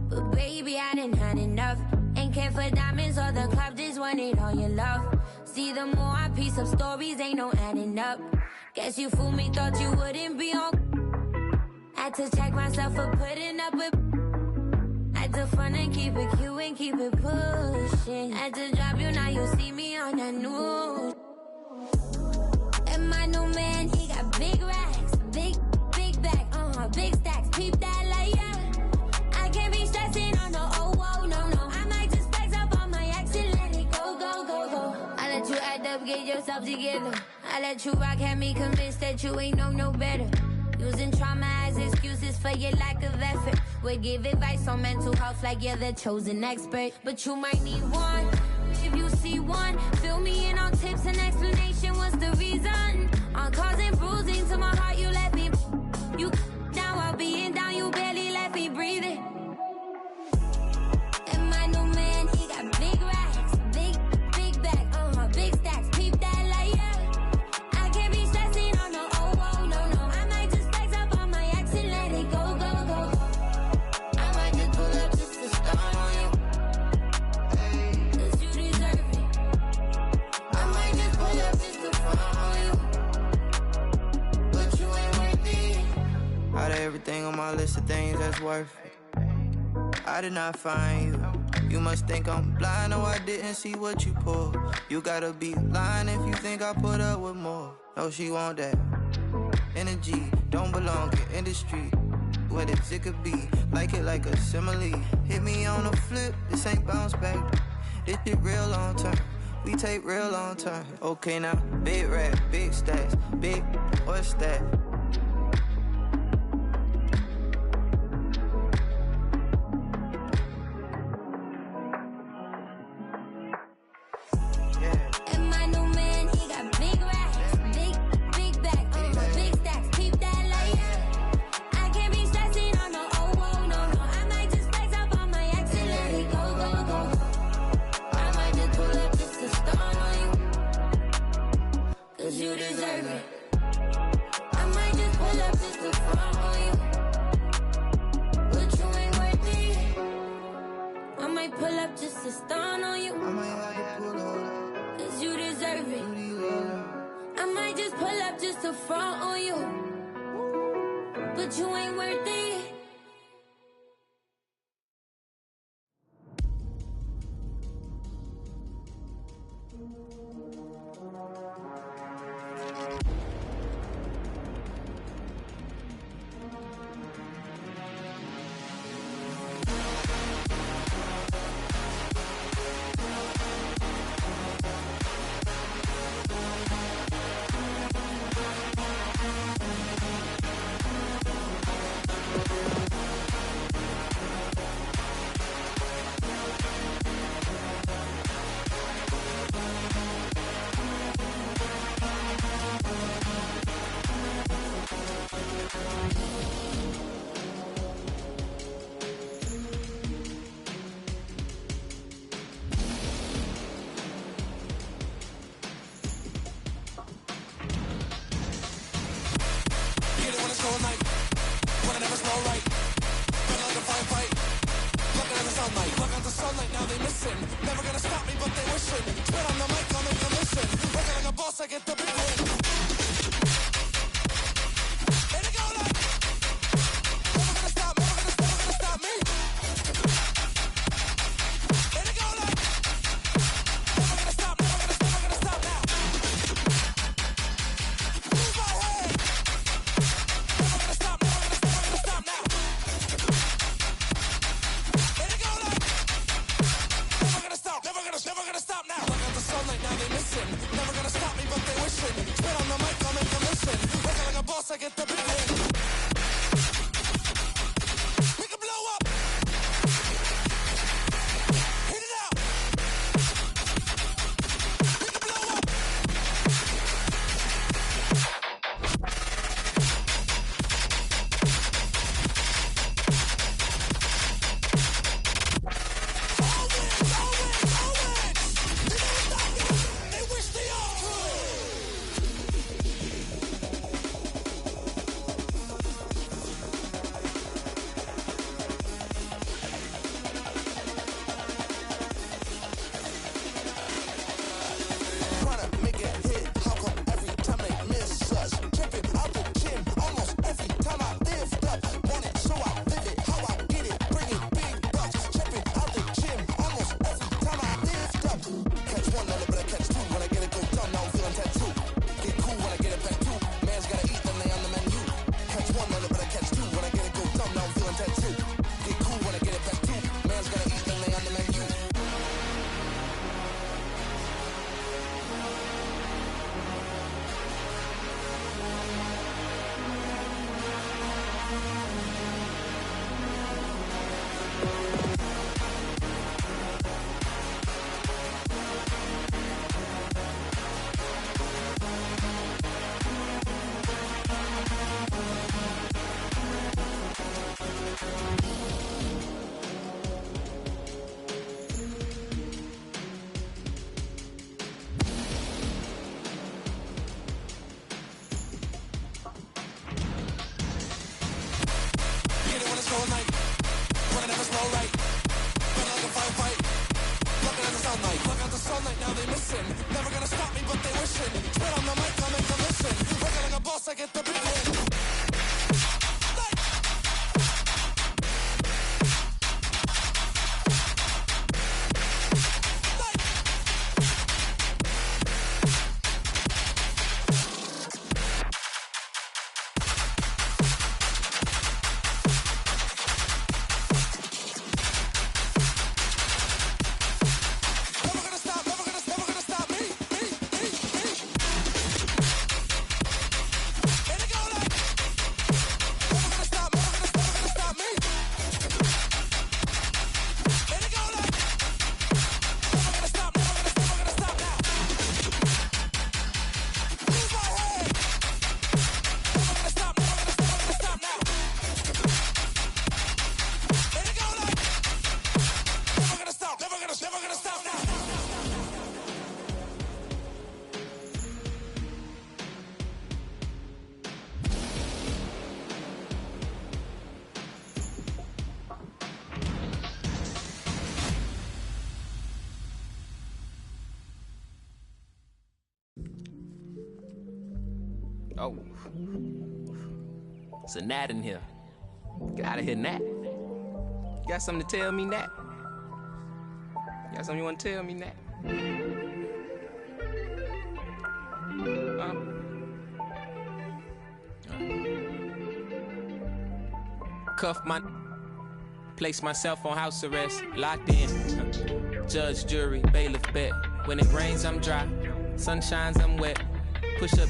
But baby, I done had enough. Ain't care for diamonds or the club, just wanted all your love. See, the more I piece up stories, ain't no adding up. Guess you fooled me, thought you wouldn't be on. Had to check myself for putting up with. Had to front and keep it cute and keep it pushing. Had to drop you, now you see me on that news. And my new man, he got big racks, big back, big stacks, peep that like yeah. I can't be stressing on no no. I might just flex up on my ex and let it go. I let you act up, get yourself together. I let you rock, had me convinced that you ain't no better. Using trauma as excuses for your lack of effort. Would give advice on mental health like you're the chosen expert. But you might need one, if you see one. Fill me in on tips and explanation, what's the reason? On causing bruising to my heart, you let me. You down while being down, you barely let me breathe it. And my new man, he got big racks, big back, big stacks, peep that like yeah. I can't be stressing on no no. I might just flex up on my ex and let it go. I might just pull up just to start on you, 'cause you deserve it. I might just pull up just to front on you, but you ain't worth it. Out of everything on my list of things that's worth it, I did not find you. You must think I'm blind, no I didn't see what you pulled. You gotta be lying if you think I put up with more. No, she want that energy, don't belong in industry. What it could be, like it like a simile. Hit me on the flip, this ain't bounce back. This shit real long term, we take real long term. Okay now, big rap, big stacks, big, what's that? And my new man, he got big racks, big back, big stacks, peep that like yeah. I can't be stressing on no no. I might just flex up on my ex and let it go. I might just pull up just to start on you, 'cause you deserve it. I might just pull up just to front on you, but you ain't worth it. I might pull up just to start on you, 'cause you deserve it. I might just pull up just to front on you, but you ain't worth it. Oh. It's a gnat in here. Get out of here, gnat. You got something to tell me, gnat? You got something you want to tell me, gnat? Cuff my... Place myself on house arrest. Locked in. Judge, jury, bailiff, bet. When it rains, I'm dry. Sun shines, I'm wet. Push up.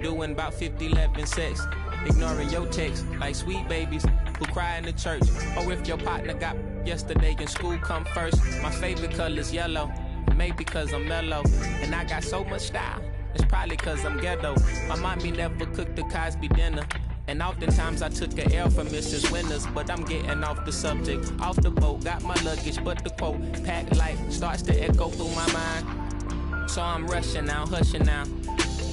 Doing about 50-11 sex. Ignoring your text like sweet babies who cry in the church. Or if your partner got yesterday in school, come first. My favorite color's yellow. Maybe cause I'm mellow. And I got so much style. It's probably cause I'm ghetto. My mommy never cooked the Cosby dinner. And oftentimes I took a L from Mrs. Winters. But I'm getting off the subject. Off the boat, got my luggage. But the quote, packed light, starts to echo through my mind. So I'm rushing now, hushing now.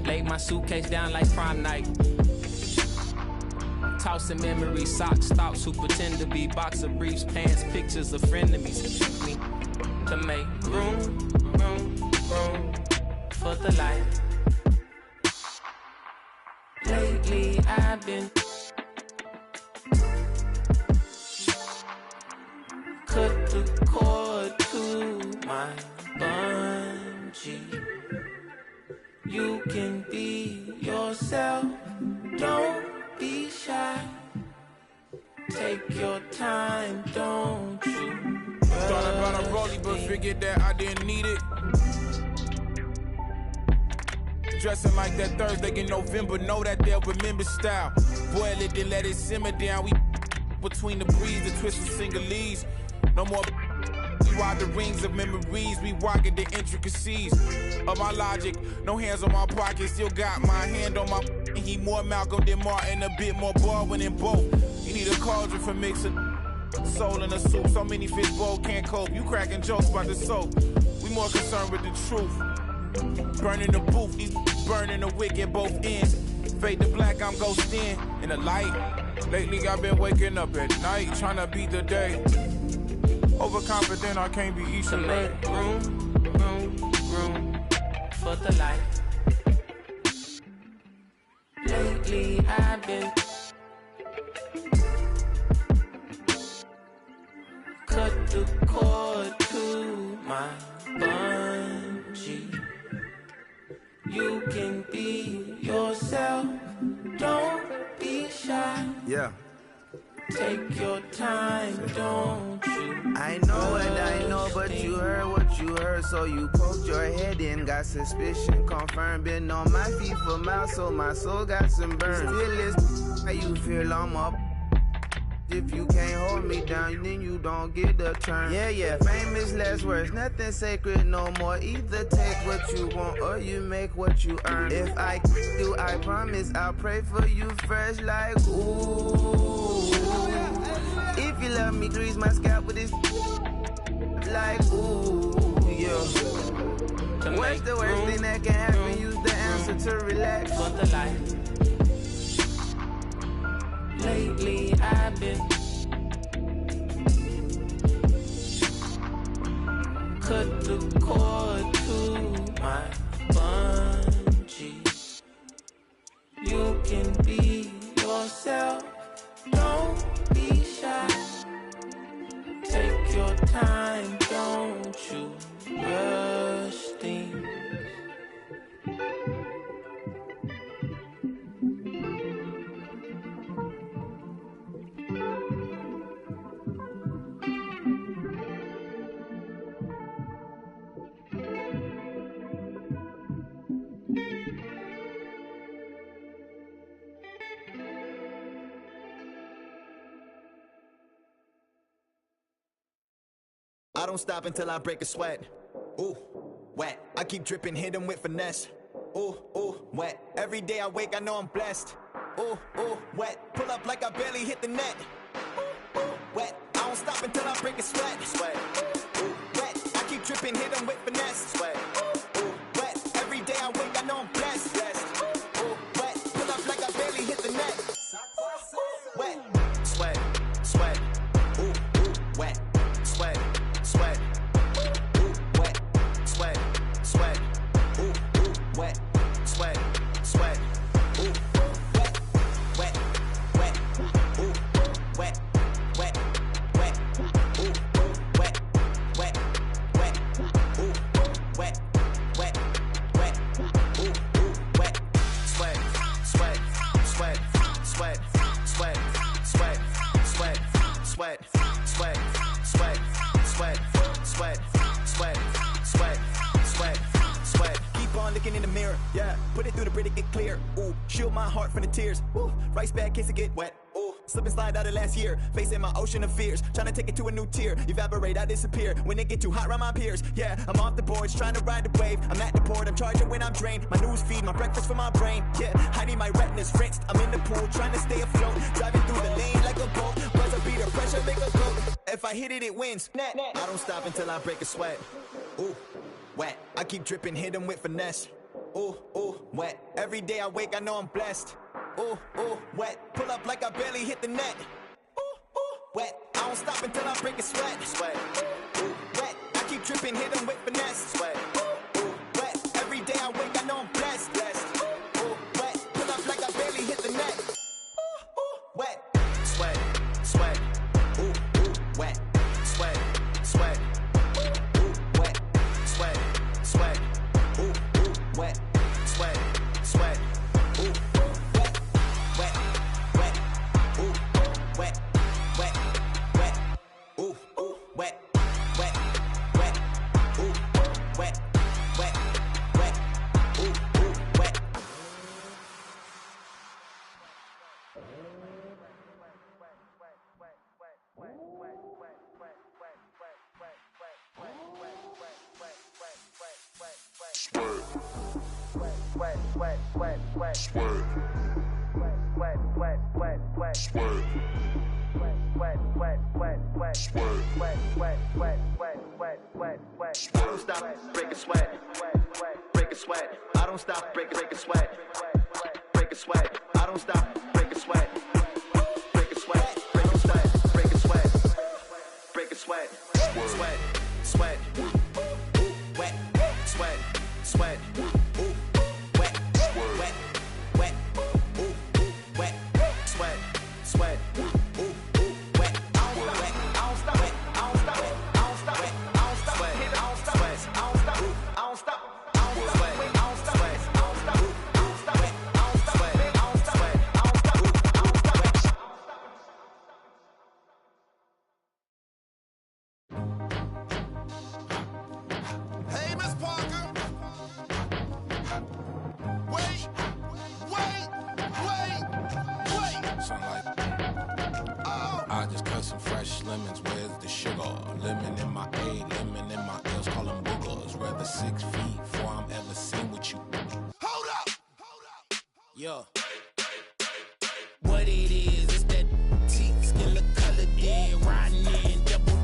Laid my suitcase down like prom night. Tossing memories, socks, thoughts who pretend to be boxer briefs, pants, pictures of frenemies. Me to make room for the light. Lately I've been cut the cord to my bungee. You can be yourself, don't be shy. Take your time, don't you? Thought about a rollie, but figured that I didn't need it. Dressing like that Thursday in November, know that they'll remember style. Boil it, then let it simmer down. We between the breeze, the twist of singlese. No more. We ride the rings of memories. We rocket the intricacies of my logic. No hands on my pocket, still got my hand on my. He more Malcolm than Martin, a bit more Baldwin than both. You need a cauldron for mixing soul in a soup. So many fish bowl can't cope. You cracking jokes about the soap. We more concerned with the truth. Burning the booth, these burning the wick at both ends. Fade to black, I'm ghosting in the light. Lately I've been waking up at night, trying to beat the day. Overconfident, I can't be each to make room for the light. Lately I've been cut the cord to my bungee. You can be yourself, don't be shy. Yeah. Take your time, don't you? I know what I know, but you heard what you heard. So you poked your head in, got suspicion confirmed. Been on my feet for miles, so my soul got some burn. Still is how you feel I'm up. If you can't hold me down, then you don't get the turn. Yeah, famous last words, nothing sacred no more. Either take what you want or you make what you earn. If I do, I promise I'll pray for you first like ooh. If you love me, grease my scalp with this like ooh, yeah. What's the worst thing that can happen? Use the answer to relax. For the light. Lately I've been cut the cord to my bungee. You can be yourself, don't be shy. Take your time, don't you rush things. I don't stop until I break a sweat. Ooh, wet. I keep dripping, hit him with finesse. Ooh, wet. Every day I wake, I know I'm blessed. Ooh, wet. Pull up like I barely hit the net. Ooh, wet. I don't stop until I break a sweat. Sweat. Ooh, wet. I keep dripping, hit him with finesse. Sweat. Ooh, wet. Every day I wake, I know I'm blessed. Ooh, wet. Pull up like I barely hit the net. Wet. Sweat. Sweat. Ooh, wet. Sweat. Sweat, ooh, wet, sweat, sweat, ooh, wet, sweat, sweat, ooh, looking in the mirror. Yeah, put it through the Brita, get clear. Ooh, shield my heart from the tears. Ooh, rice bag case it get wet. Ooh, slip and slide out of last year. Facing my ocean of fears, trying to take it to a new tier. Evaporate, I disappear when it get too hot around my peers. Yeah, I'm off the boards, trying to ride the wave. I'm at the port, I'm charging when I'm drained. My news feed, my breakfast for my brain. Yeah, hiding my retinas rinsed. I'm in the pool, trying to stay afloat. Driving through the lane like a boat. Buzzer beater, pressure make a go. If I hit it, it wins. I don't stop until I break a sweat. Ooh, wet. I keep dripping, hit them with finesse. Ooh, ooh, wet. Every day I wake, I know I'm blessed. Ooh, ooh, wet. Pull up like I barely hit the net. Ooh, ooh, wet. I don't stop until I break a sweat. Sweat. Ooh, wet. I keep dripping, hit them with finesse. Sweat. Ooh, ooh, wet. Every day I wake, I know I'm blessed. Blessed. Ooh, ooh, wet. Pull up like I barely hit the net. Ooh, ooh, wet. Sweat. Sweat. Ooh, ooh, wet. Sweat. Sweat. Ooh, ooh, wet. Sweat. Sweat. Ooh, ooh, wet. Sweat. Sweat. Ooh, ooh, wet. Wet. Wet. Ooh, wet. Wet. Wet. Ooh, ooh, wet. Wet. Wet. Ooh, wet. Wet. Wet. Ooh, ooh, wet. I don't stop, break a sweat, break a sweat. I don't stop, break a sweat, break a sweat. I don't stop, break a sweat, break a sweat, break a sweat, break a sweat, break a sweat, sweat, sweat, ooh, wet, sweat, sweat, ooh, wet, wet, wet, ooh, wet, sweat, sweat, ooh, wet. I don't stop it, I don't stop it, I don't stop it, I don't stop it, I don't stop it, I don't stop it, I don't stop it, I don't stop it, I don't stop it, I don't stop it, I don't stop it, I don't stop it, I don't stop it, I don't stop it, I don't stop it. Hey, Miss Parker. Wait. Something like, I just cut some fresh lemons. Where's the sugar? Lemon in my A, lemon in my L's. Call them boogers. Rather 6 feet before I'm ever seen with you. Hold up. Yeah. What it is that teeth skin look colored in, riding in, double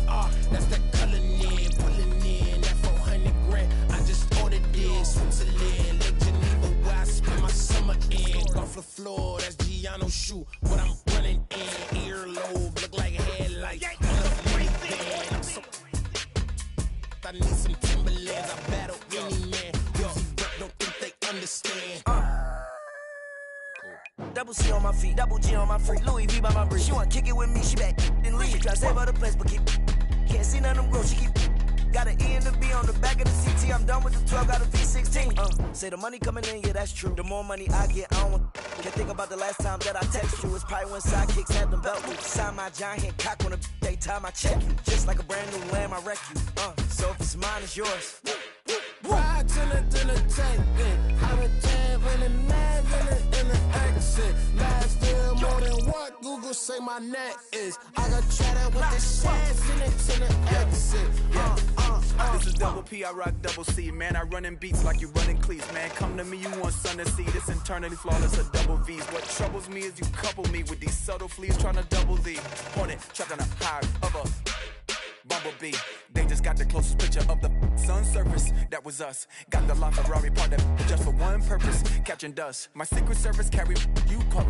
R. That's that coloring in, pulling in that 400 grand. I just ordered this, Switzerland, Lake Geneva, where I spend my summer in. Off the floor, that's Giano shoe. What I'm running in, earlobe look like headlights. I'm so I need some Timberlands. I battle any man. Yo, don't think they understand. Double C on my feet, double G on my freak, Louis V by my breed. She wanna kick it with me, she back and leave. She try to save her the place, but can't see none of them grow. She keep got an E and a B on the back of the CT. I'm done with the 12, got a V16. Say the money coming in, yeah, that's true. The more money I get, I don't want. Can't think about the last time that I text you. It's probably when sidekicks had them belt loops. Sign my giant hand cock on the day time I check you. Just like a brand new lamb, I wreck you. So if it's mine, it's yours. Ride to the tank, I'm a jam in the mag in the exit. Last year more than what Google say my net is. I got chatter with the shares in it to the exit. This is double P, I rock double C. Man, I run in beats like you running cleats. Man, come to me, you want sun to see. This internally flawless, a double V's. What troubles me is you couple me with these subtle fleas trying to double D. Hornet, trapped on a high of a bumblebee. They just got the closest picture of the sun's surface. That was us. Got the LaFerrari part that just for one purpose, catching dust. My secret service carry you pump.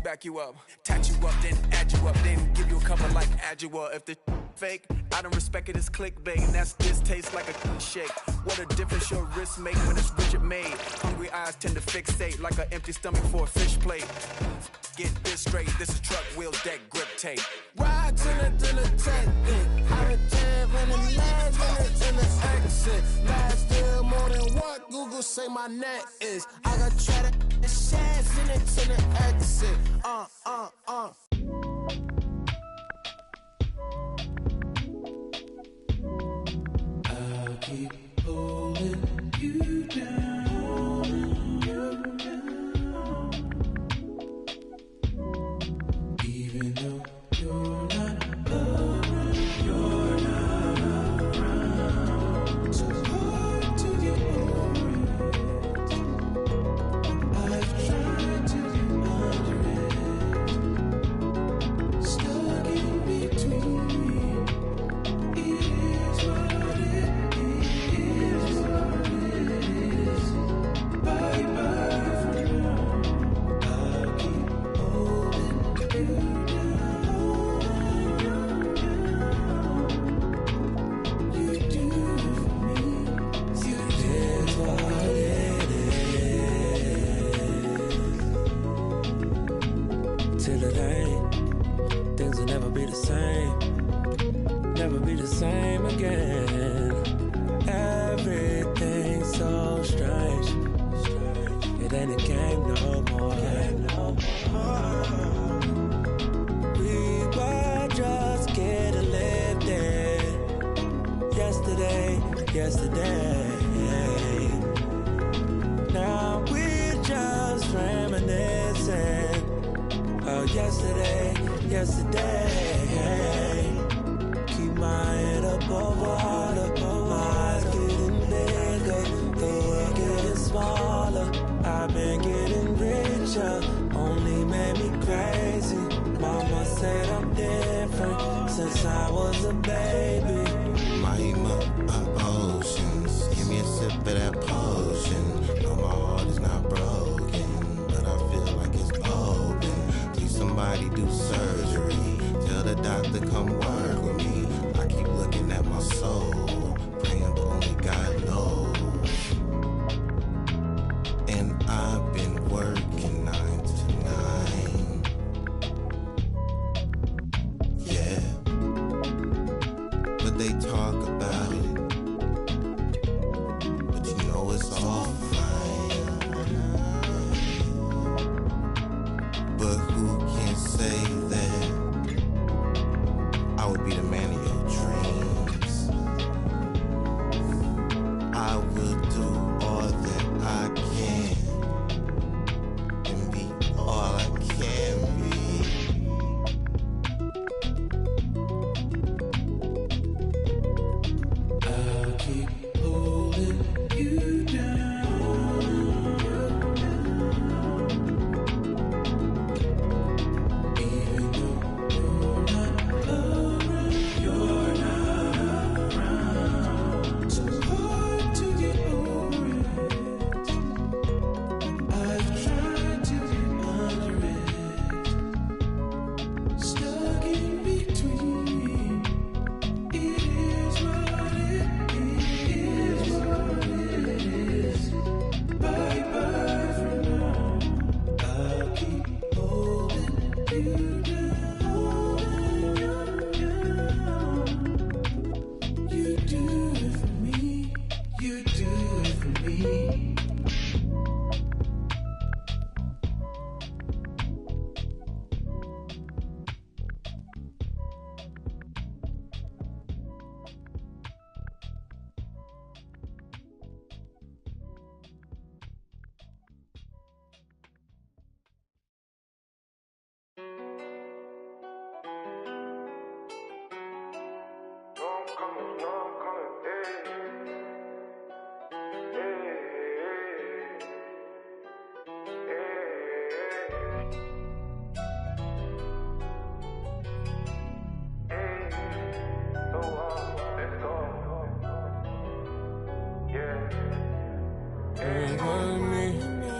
Back you up, tat you up, then add you up, then give you a cover like Adjua. If the fake, I don't respect it as clickbait, and that's this tastes like a shake. What a difference your wrist make when it's rigid made. Hungry eyes tend to fixate like an empty stomach for a fish plate. Get this straight, this is truck wheels, deck grip tape. Ride to the tank, I'm a jam in the mag in the exit. Last year more than what Google say my net is. I got chatter, the shares in it to the exit. I'll keep holding you down.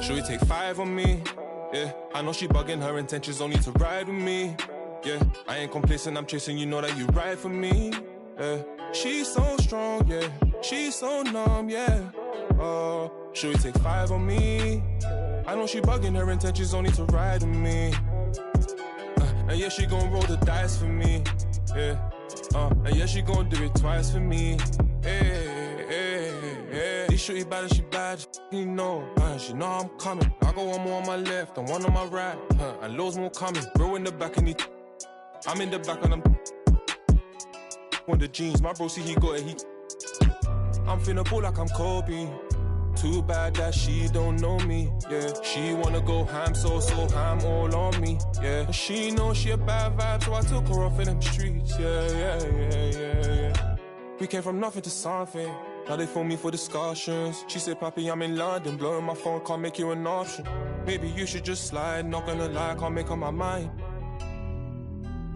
Should we take 5 on me? Yeah, I know she bugging, her intentions only to ride with me. Yeah, I ain't complacent, I'm chasing, you know that you ride for me. Yeah, she's so strong, yeah, she's so numb, yeah. Should we take 5 on me? I know she bugging, her intentions only to ride with me. And yeah, she gon' roll the dice for me. Yeah, and yeah, she gon' do it twice for me. These shorty bad and she bad, you know. She know I'm coming. I got one more on my left and one on my right. And loads more coming. Bro in the back and I'm in the back and I'm on the jeans. My bro see he got it. I'm finna ball like I'm Kobe. Too bad that she don't know me, yeah. She wanna go ham, so ham all on me, yeah. She knows she a bad vibe, so I took her off in them streets, yeah. We came from nothing to something. Now they phone me for discussions. She said, Papi, I'm in London, blowing my phone, can't make you an option. Maybe you should just slide, not gonna lie, can't make up my mind.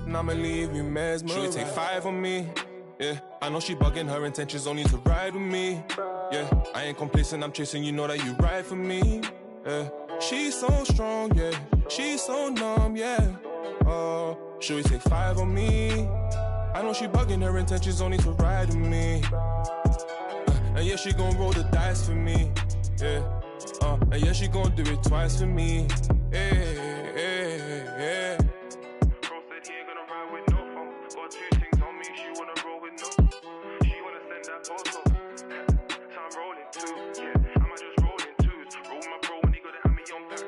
And I'ma leave you mesmerized. She take 5 on me, yeah. I know she bugging, her intentions only to ride with me, yeah. I ain't complacent, I'm chasing, you know that you ride for me, yeah. She's so strong, yeah. She's so numb, yeah. Should we take 5 on me? I know she bugging, her intentions only to ride with me. And yeah, she gon' roll the dice for me, yeah. And yeah, she gon' do it twice for me, yeah. Bro said he ain't gonna ride with no phone. Got 2 things on me, she wanna roll with no. She wanna send that photo. So I'm rolling too, yeah. I'ma just roll in twos. Roll my bro when he gotta have me on back.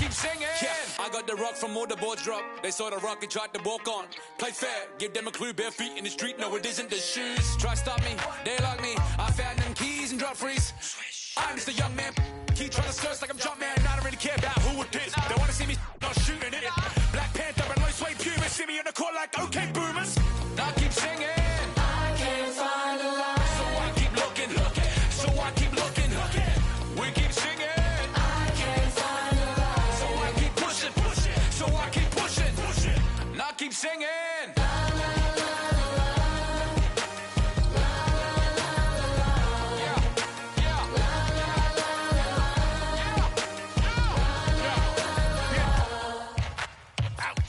Singing. Yeah, I got the rock from all the boards drop. They saw the rock and tried to walk on. Play fair, give them a clue, bare feet in the street. No, it isn't the shoes. Try stop me, they like me. I found them keys and drop freeze. I'm just a young man. Keep trying to search like I'm Jumpman. I don't really care about who it is. They wanna see me not shooting it. Black Panther and low suede Pumas. See me in the court like okay boomers. I keep singing. I can't find a line. So I keep looking. So I keep looking. We keep singing. Keep singing.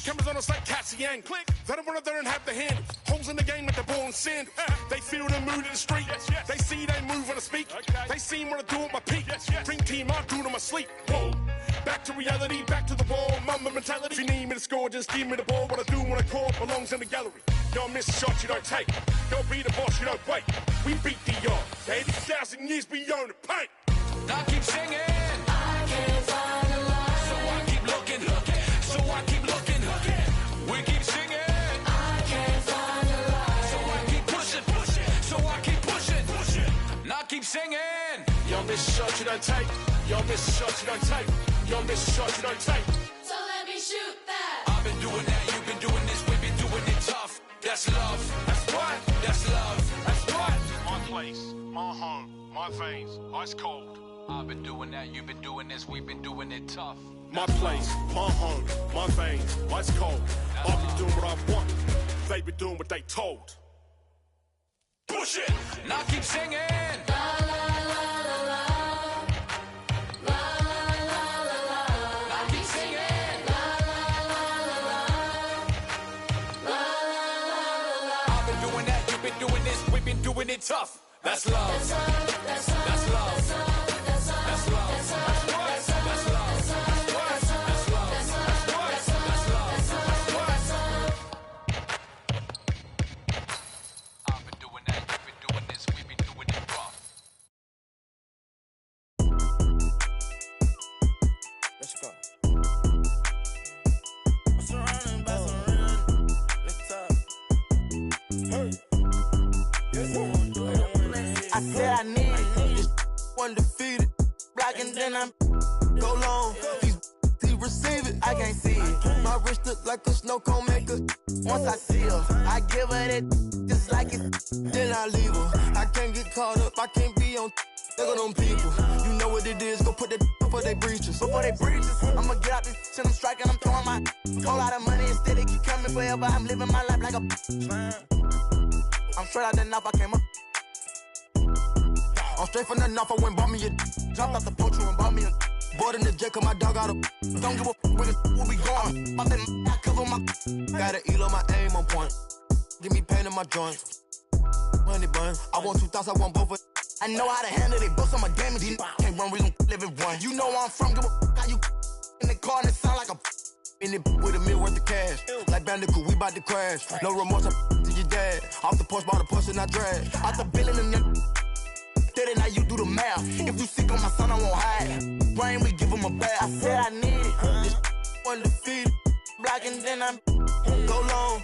Cameras on us like Cassian. Click. They don't wanna there and have the handles. Holes in the game like the ball and sandals. They feel the mood in the street. They see they move when I speak. They see what I do at my peak. Dream team, I do it in my sleep. Whoa. Back to reality, back to the wall, mama mentality. If you need me to score, just give me the ball. What I do when I call belongs in the gallery. Y'all miss a shot, you don't take. Y'all be the boss, you don't wait. We beat the yard. 80,000 years beyond the paint. I keep singing. I can't find a line. So I keep looking. So I keep looking. We keep singing. I can't find a line. So I keep pushing. So I keep pushing. And I keep singing. Y'all miss a shot, you don't take. Y'all miss a shot, you don't take. Y'all miss a shot, you don't take. So let me shoot that. I've been doing that, you've been doing this, we've been doing it tough. That's love. That's right. That's love. That's right. My place, my home, my veins, ice cold. I've been doing that, you've been doing this, we've been doing it tough. My place, my home, my veins, ice cold. I've been doing what I want. They been doing what they told. Push it. Now keep singing. Doing it tough. That's love. That's love. That's love. That's love. That's love. That's love. That's love. That's love. That's love. I've been doing that. You've been doing this. We've been doing it rough. Let's go. I'm surrounded by some real. Let's talk. Hey. I said I need this undefeated. Blocking, then I'm go long. He receive it, I can't see it. My wrist look like a snow cone maker. Once I see her, I give her that just like it. Then I leave her. I can't get caught up, I can't be on. Look at them people. You know what it is. Go put that before they breaches. Before they breaches, I'ma get out this shit. I'm striking, I'm throwing my whole lot of money instead. It keep coming forever. I'm living my life like a. I'm straight out the knife, I came up. I'm straight from the knife, I went bought me a. Jumped out the poacher and bought me a. Bought in the jet, cause my dog out a. Don't give a where we going. Pop that I cover my. Gotta elo my aim on point. Give me pain in my joints. Money bun. I want 2,000, I want both of. I know how to handle it, bust on my damage. Can't run, we gon' live and run. You know where I'm from, give a how you in the car and it sound like a. In it with $1 million worth of cash. Like Bandicoot, we bout to crash. No remorse, to your dad. cash. Off the porch, bought a Porsche and I drag. Out the billing and them. Steady, now you do the math. If you sick on my son, I won't hide. Brain, we give him a bath. I said I need it. This undefeated. Blocking, then I'm go long.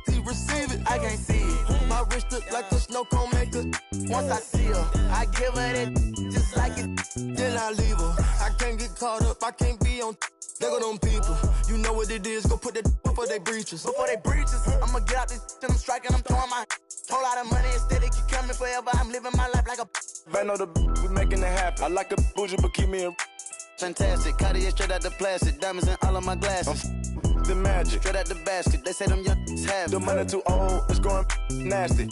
He receive it, I can't see it. My wrist look like a snow cone maker. Once I see her, I give her that just like it. Then I leave her. I can't get caught up, I can't be on. There go them people. You know what it is, go put that before they breaches. Before they breaches, I'ma get out this till I'm striking, I'm throwing my whole lot of money instead it keep coming forever. I'm living my life like a Van on the we making it happen. I like a bougie, but keep me a fantastic. Cartier straight out the plastic, diamonds in all of my glasses. The magic, straight out the basket. They say them young have the money too old, it's growing nasty.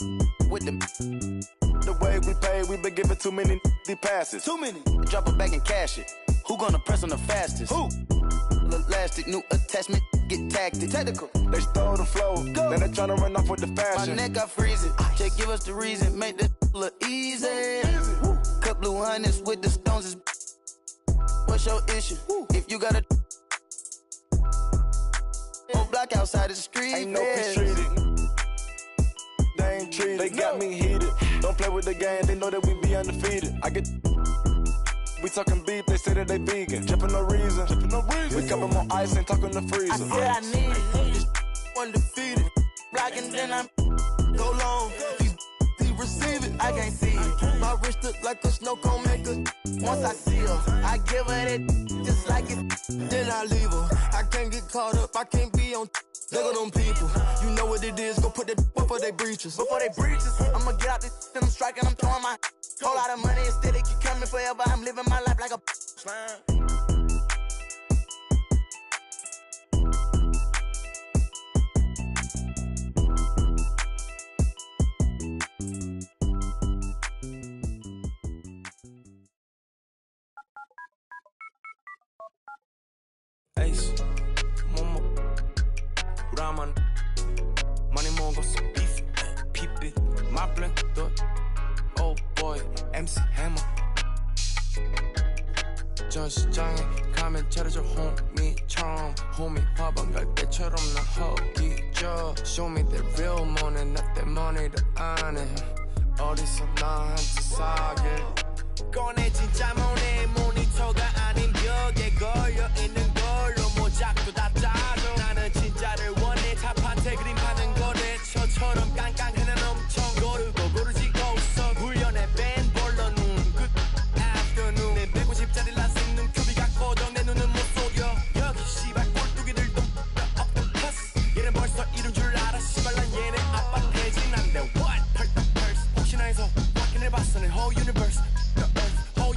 With the way we pay, we been giving too many passes. Too many. Drop it back and cash it. Who gonna press on the fastest? Who? Elastic, new attachment, get tactic. Technical. They stole the flow. Go. Now they tryna run off with the fashion. My neck got freezing. Just give us the reason, make this look easy. Cut blue hundreds with the stones. What's your issue? If you got a whole block outside the street, ain't no peace treated. They ain't treated. They got me heated. Don't play with the game. They know that we be undefeated. I get. We talking beef, they say that they vegan. Drippin' no reason. We cup them on ice and talking the freezer. I said I need it. Undefeated. Blocking, then I'm go long. He receive it, I can't see it. My wrist look like a snow cone maker. Once I see her, I give her that just like it. Then I leave her. I can't get caught up, I can't be on. There go them people. You know what it is, go put that before they breaches. Before they breaches, I'ma get out this till I'm striking, I'm throwing my whole lot of money instead it keep coming forever. I'm living my life like a slime. Ace, Momo, Raman, Money 먹었어, beef, 피빛, my blink, the oh boy, MC Hammer. 저 시장에 가면 차려줘 호미처럼 호미 밥안 갈 때처럼 나 허기져. Show me the real money, not the money를 안 해. 어디서 나한테 사길. 꺼내 진짜 모네 모니터가 아닌 벽에 걸려 있는 걸로 모작도 다 짜줘. 나는 진짜를 원해. 탑한테 그림 파는 거래처처럼 깡깡해는 엄청 고르고 고르지고서 훈련에 밴 볼러 눈끝 afternoon 내 150짜리 라식 눈 큐비가 고정 내 눈은 못 속여. 여기 씨발 꼴뚜기들도 octopus 얘는 벌써 이룬 줄 알아. 씨발 난 얘네 아빠 대신한데 what 펄떡펄스 혹시나 해서 확인해봤어 내 whole universe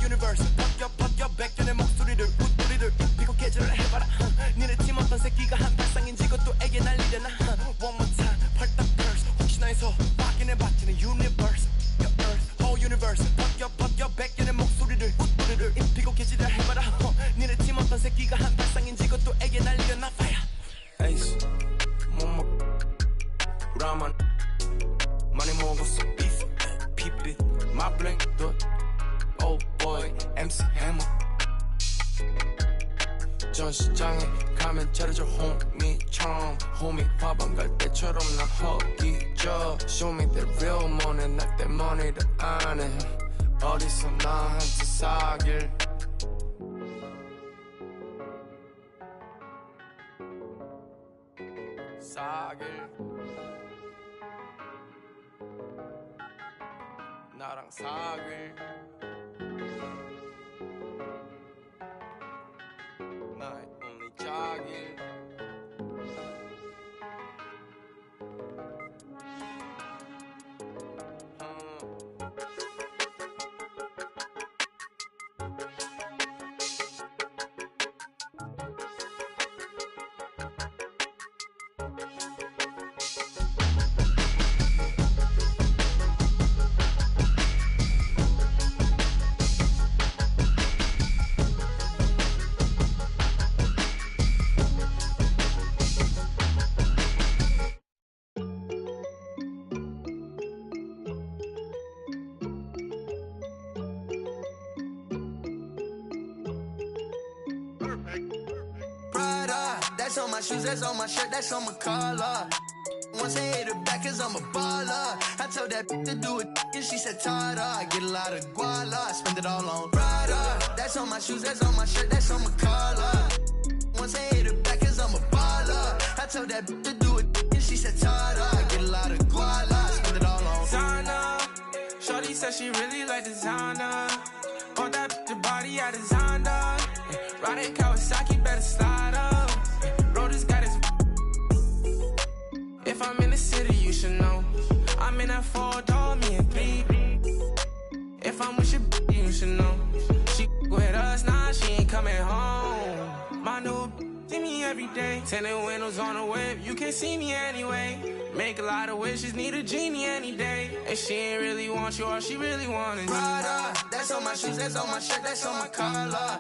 universe 벗겨 백전의 목소리를 웃소리를 입히고 개질을 해봐라. 니네 팀 어떤 새끼가 한 발상인지 그것도 애게 날리려나. One more time 펄떡 curse 혹시나 해서 확인해봤지 내 universe your earth whole universe 벗겨 백전의 목소리를 웃소리를 입히고 개질을 해봐라. 니네 팀 어떤 새끼가 한 발상인지 그것도 애게 날리려나. Fire Ace 모모 라만 많이 먹었어 beef 피빛 my blink the oh boy, MC Hammer. 저 시장에 가면 차려줘 호미처럼 호미 밥안 갈 때처럼 나 허기져. Show me the real money, not the money를 안 해. 어디서 나한테 사길. 사길. 나랑 사길. Night only jogging. Prada, that's on my shoes, that's on my shirt, that's on my collar. Once I hit her back cause I'm a baller. I told that to do it and she said Tada. I get a lot of guala, I spend it all on Prada. That's on my shoes, that's on my shirt, that's on my collar. Once I hit her back cause I'm a baller. I told that to do it and she said Tada. I get a lot of guala, I spend it all on Zana. Shorty said she really like designer. On that the body I designed her. Riding Kawasaki, better slide up. Rollers got his. If I'm in the city, you should know. I'm in that 4-door, me and 3. If I'm with your you should know. She with us, nah, she ain't coming home. My new see me every day. Tinted windows on the whip, you can't see me anyway. Make a lot of wishes, need a genie any day. And she ain't really want you, all she really want is Prada. That's on my shoes, that's on my shirt, that's on my collar.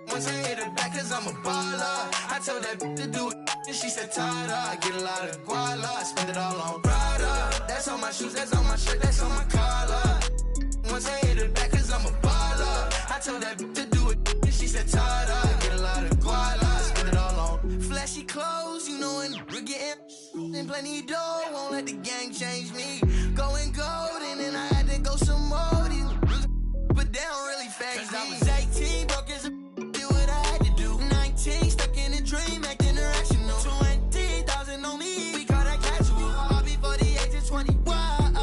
Once I hit her back cause I'm a baller. I told that to do it and she said Tada. I get a lot of guala, I spend it all on Prada. That's on my shoes, that's on my shirt, that's on my collar. Once I hit her back cause I'm a baller. I told that to do it and she said Tada. I get a lot of guala, I spend it all on flashy clothes, you know, and we're getting and plenty dough. Won't let the gang change me. Going gold and then I had to go some more. But they don't really phase me. I was 18, broke as a do what I had to do. 19, stuck in a dream, acting irrational. 20,000 on me, we call that casual. All before the age of 21,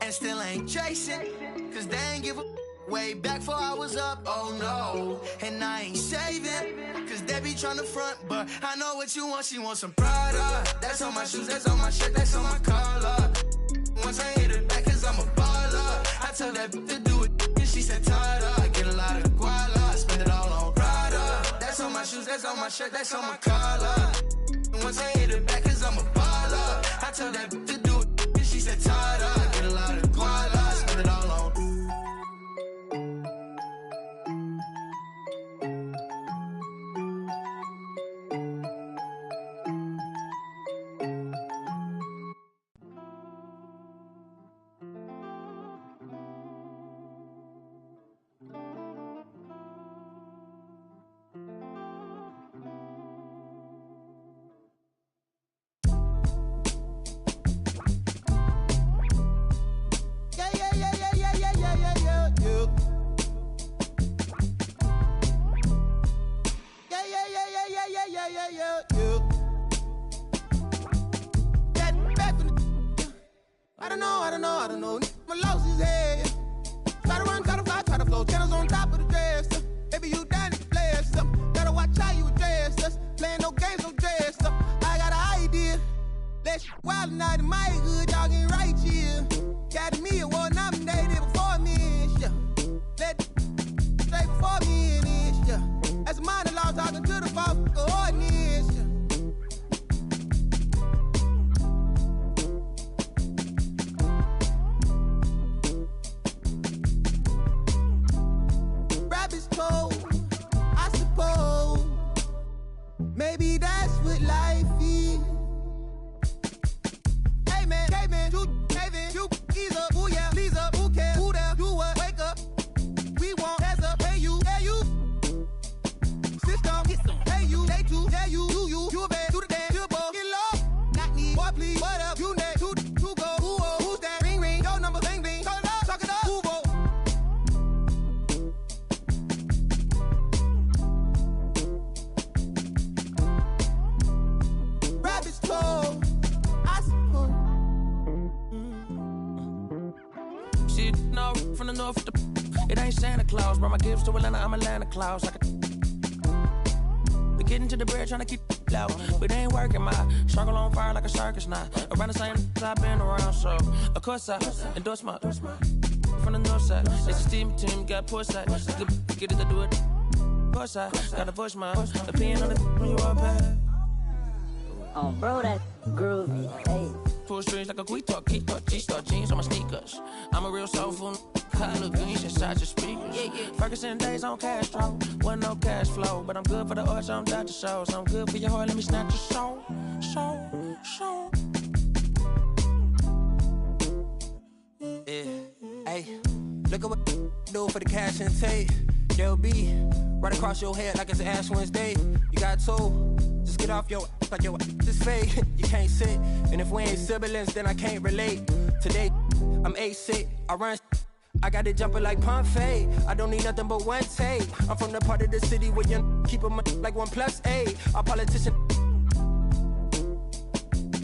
and still ain't chasing, cause they ain't give a way back before I was up, oh no. And I ain't saving, cause they be tryna front, but I know what you want, she wants some Prada. That's on my shoes, that's on my shirt, that's on my collar. Once I hit it back cause I'm a baller. I told that to do it and she said Tada. I get a lot of guala, I spend it all on Prada. That's on my shoes, that's on my shirt, that's on my collar. Once I hit it back cause I'm a baller. I told that to do it and she said Tada. I get a lot of guala, I spend it all on I don't know. My loss is head. Try to run, try to fly, try to flow. Channels on top of the dress. Baby, you down to play us up. Gotta watch how you address us. Playing no games, no dress up. I got an idea. Let's wild night in my hood, y'all getting right here. Got me a war nominated before me, yeah. Let straight before me in this, yeah. As a minor law talking to the false ordinance, yeah. Rabbit's cold, I suppose. Maybe that's what life is. Hey man, you ease up, ooh yeah, please up, who cares, who there, do what, wake up. We want hands up, hey you, system, hey you, they too, tell you, do you bad, do the dance, do the ball, get low, not need, boy please, what up, you next, two go, who's that, ring, your number, bling, talk it up, who go. Rabbit's cold, I suppose. Shit, no, from the north, it ain't Santa Claus. Brought my gifts to Atlanta, I'm Atlanta Claus. We getting to the bread, trying to keep loud, but it ain't working. My circle on fire like a circus now. Around the same I've been around, so of course I endorse my from the north side. It's a team, got poor side. Get it to do it. Poor side, gotta push my opinion on the when you all bad. Oh, bro, that groovy. Hey. Pull strings like a quick talk, G-star jeans on my sneakers. I'm a real soulful. I look good, you should shot your speakers. Ferguson days on Castro, wasn't no cash flow, but I'm good for the arts, I'm Dr. Shows. I'm good for your heart, let me snatch your soul. Yeah, hey, look at what do for the cash and tape. They'll be right across your head like it's Ash Wednesday. You got two, just get off your like your is fake. You can't sit, and if we ain't siblings, then I can't relate. Today, I'm 8'6", I run. I got it jumping like Pompeii. I don't need nothing but one take. I'm from the part of the city where you keep them like 1+8. Our politician.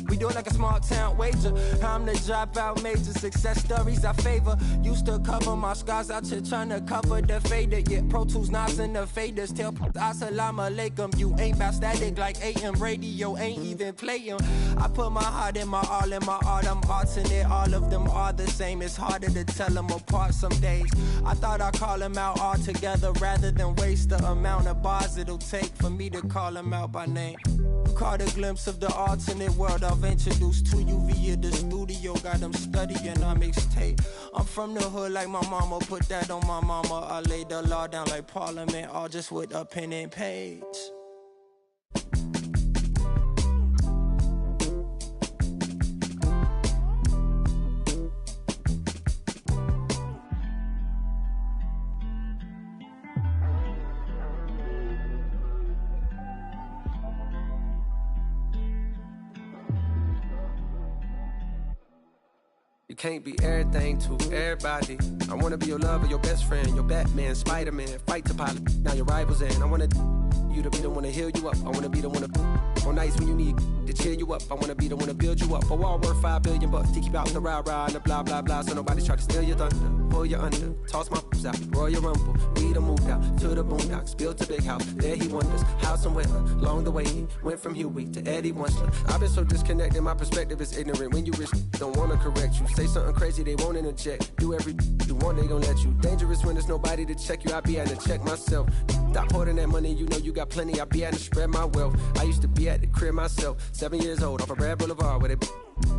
We do it like a small town wager. I'm the dropout major. Success stories I favor. Used to cover my scars out here trying to cover the fader. Yeah, Pro Tools, Nas, and the faders. Tell Assalamu alaikum. You ain't bout static like AM radio. Ain't even playing. I put my heart in my all in my art. I'm alternate. All of them are the same. It's harder to tell them apart some days. I thought I'd call them out all together rather than waste the amount of bars it'll take for me to call them out by name. Caught a glimpse of the alternate world I've introduced to you via the studio. Got them studying on mixtape. I'm from the hood like my mama. Put that on my mama. I laid the law down like Parliament, all just with a pen and page. You can't be everything to everybody. I wanna be your lover, your best friend, your Batman, Spider-Man, fight to pilot, now your rivals in. I wanna you to be the one to heal you up. I wanna be the one to on nights when you need to cheer you up. I wanna be the one to build you up. A wall worth $5 billion to keep out the rah-rah and the blah blah blah. So nobody try to steal your thunder, pull you under, toss my f***s out, Royal Rumble. We done moved out to the boondocks, built a big house. There he wonders how somewhere along the way he went from Huey to Eddie Winsler. I've been so disconnected, my perspective is ignorant. When you rich, don't wanna correct you. Say something crazy, they won't interject. Do every you want, they gon' let you. Dangerous when there's nobody to check you. I be having to check myself. Stop hoarding that money, you know you got plenty. I be having to spread my wealth. I used to be at the crib myself, 7 years old, off of Brad Boulevard, where they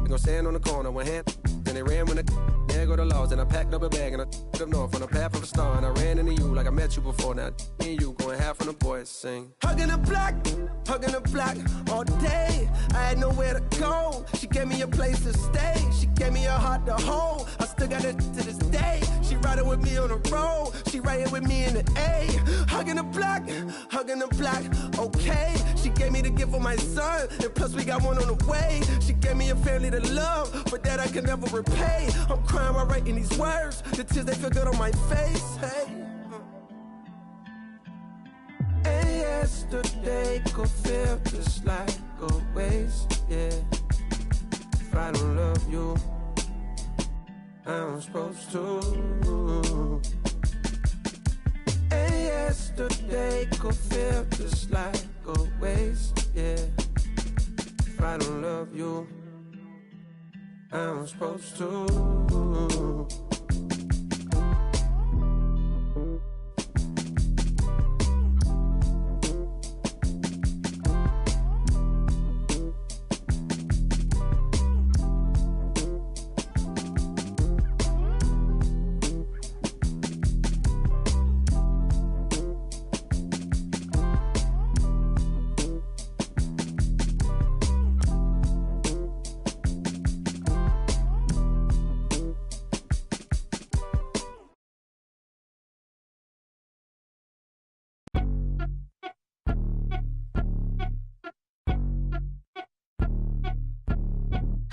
gon' stand on the corner, one hand, then they ran when there go the laws, and I packed up a bag and I up north on the path of a star, and I ran into you like I met you before. Now me and you going half on the boys sing. Hugging the block all day. I had nowhere to go. She gave me a place to stay. She gave me a heart to hold. I still got it to this day. She riding with me on the road. She riding with me in the A. Hugging the block, okay. She gave me the gift of my son, and plus we got one on the way. She gave me a family to love, but that I can never repay. I'm crying while writing these words. The tears, they feel good on my face. Hey. And yesterday could feel just like a waste, yeah. If I don't love you, I'm supposed to. And yesterday could feel just like a waste, yeah. If I don't love you, I'm supposed to.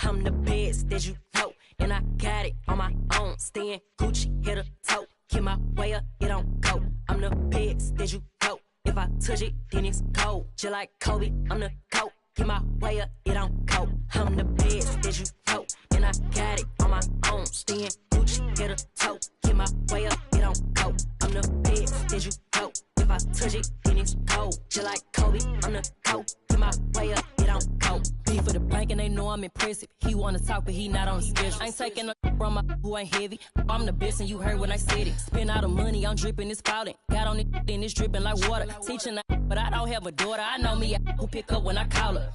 I'm the best that you know, and I got it on my own. Staying Gucci, hit a toe, keep my way up, it don't go. I'm the best that you know. If I touch it, then it's cold. Just like Kobe, I'm the GOAT. Keep my way up, it don't go. I'm the best that you know, and I got it on my own. Staying Gucci, hit a toe, keep my way up, it don't go. I'm the best that you know. If I touch it, then it's cold. Just like Kobe, I'm the GOAT. Keep my way up, it don't go. Beef for the bank and they know I'm impressive. He wanna talk but he not on the schedule. I ain't taking a from my who ain't heavy. I'm the best and you heard when I said it. Spend all the money, I'm dripping, it's spouting. Got on it and it's dripping like water. Teaching but I don't have a daughter. I know me who pick up when I call her.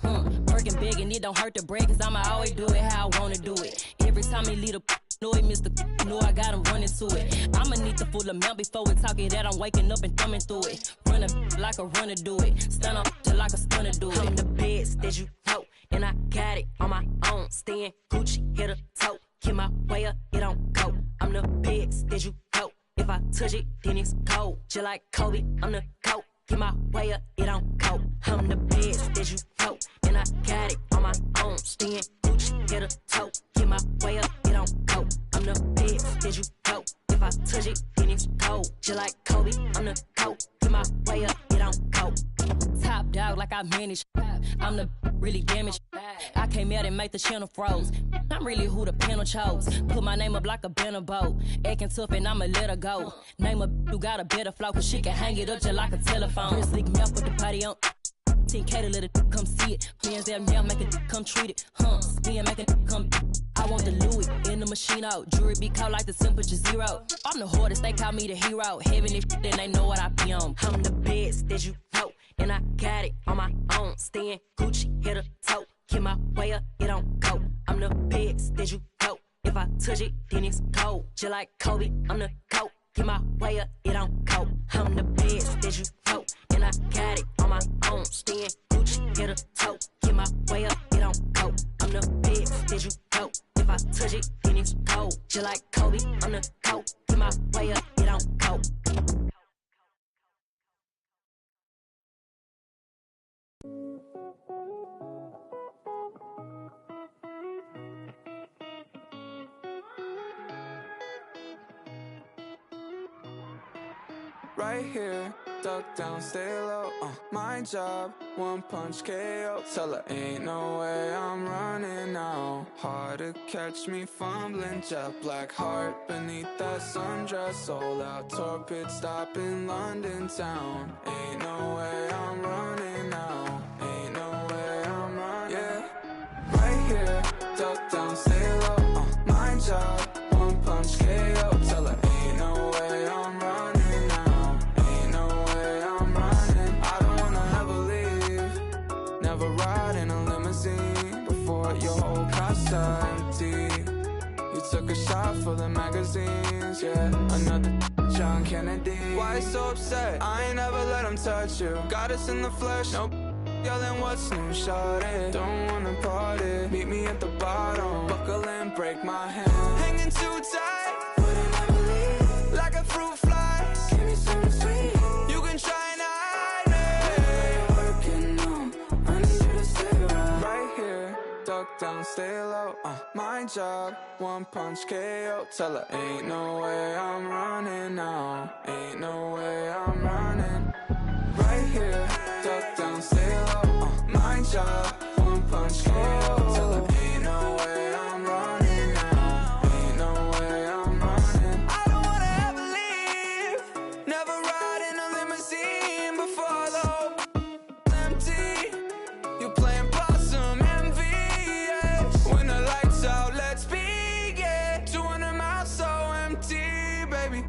Working big and it don't hurt to break, cause I'ma always do it how I wanna do it. Every time he lead a know it, Mr. Know I got him running to it. I'ma need the full amount before we talking that I'm waking up and thumbing through it. Run a like a runner do it. Stun up just like a stunner do it. I'm the best that you know, and I got it on my own. Staying Gucci, hit a toe. Keep my way up, it don't go. I'm the best that you know. If I touch it, then it's cold. Just like Kobe, I'm the GOAT. Keep my way up, it don't go. I'm the best that you know, and and I got it on my own. Staying Gucci, hit a toe. Get my way up, it don't go. I'm the best, did you go? If I touch it, then it's cold. Just like Kobe, I'm the coat. Get my way up, it don't go. Top dog like I manage. I'm the really damaged. I came out and made the channel froze. I'm really who the panel chose. Put my name up like a banner boat. Acting tough and I'ma let her go. Name a who got a better flow, cause she can hang it up just like a telephone. Chris leak me up with the party on. 10K to let it come see it. Bands there now make it come treat it. Spin make it come. I want the Louis in the machine out. Jewelry be caught like the temperature zero. I'm the hardest, they call me the hero. Heaven this shit, then they know what I be on. I'm the best, that you know. And I got it on my own. Staying Gucci, hit a toe. Get my way up, it don't go. I'm the best, that you know. If I touch it, then it's cold. Just like Kobe, I'm the coat. Get my way up, it don't go. I'm the best, that you know. And I got it on my own. Staying Gucci, hit a toe. Get my way up, it don't go. I'm the best, that you know. If I touch it, then it's cold. Just like Kobe, I'm the coat. Get my way up, it don't go. Right here, duck down, stay low, my job, one punch KO. Tell her ain't no way I'm running now. Hard to catch me fumbling, jet black heart beneath that sundress. Sold out tour pit stop in London town. Ain't no way I'm running now. Ain't no way I'm running. Yeah, right here, duck down, stay low, my job, one punch KO. Tell her ain't no way I'm running. Never ride in a limousine before your whole car's empty. You took a shot for the magazines, yeah. Another John Kennedy. Why so upset? I ain't never let him touch you. Got us in the flesh, no yelling what's new, shawty. Don't wanna party, meet me at the bottom. Buckle in, break my hand. Hanging too tight, wouldn't ever leave. Like a fruit fly, give me something sweet. You can try and hide me. Working on, I need you to stay around. Right here, duck down, stay low, my job, one punch KO. Tell her ain't no way I'm running now. Ain't no way I'm running. Right here, duck down, stay low, my job, one punch KO. Tell her ain't no way I'm running now. Ain't no way I'm running. I don't wanna ever leave. Never ride in a limousine before the whole empty. You playing Blossom MV, yeah. When the lights out, let's begin. 200 miles so empty, baby.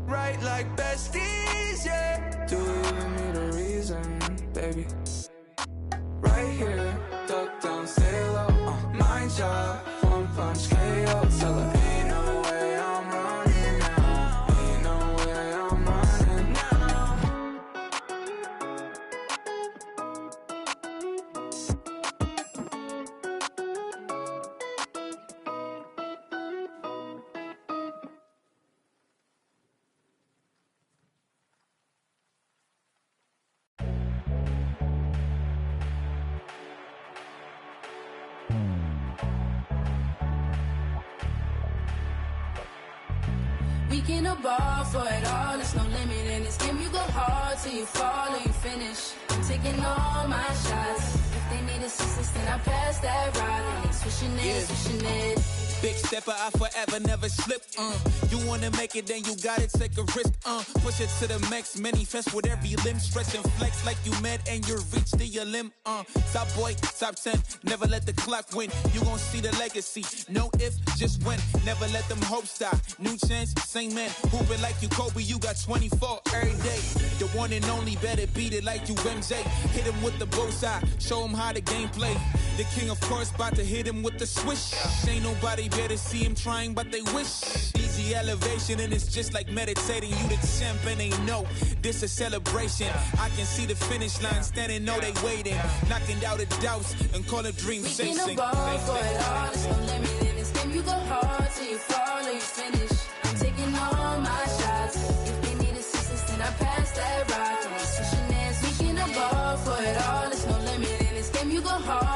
Right like besties, yeah. Do you even need a reason, baby? Right here, duck down, stay low, my job, one punch KO. Tell her ain't no way I'm running now. Ain't no way I'm running now. We can ball for it all, there's no limit in this game. You go hard till you fall or you finish. I'm taking all my shots. If they need assistance, then I pass that ride. And they switching it, switching it. Big stepper, I forever never slip, You wanna make it, then you gotta take a risk, Push it to the max, manifest with every limb. Stretch and flex like you mad and you reach to your limb, Top boy, top 10, never let the clock win. You gon' see the legacy, no if, just win. Never let them hopes die, new chance, same man. Hooping like you Kobe, you got 24 every day. The one and only, better beat it like you MJ. Hit him with the bullseye, show him how the game play. The king, of course, about to hit him with the swish. Ain't nobody better see him trying, but they wish. Easy elevation, and it's just like meditating. You the champ, and they know this a celebration. I can see the finish line, standing, know they waiting. Knocking out the doubts and call a dream chasing. We can ball for it all, there's no limit in this game. You go hard till you fall or you finish. I'm taking all my shots. If they need assistance, then I pass that ride. And they switching ends. We can ball for it all, there's no limit in this game. You go hard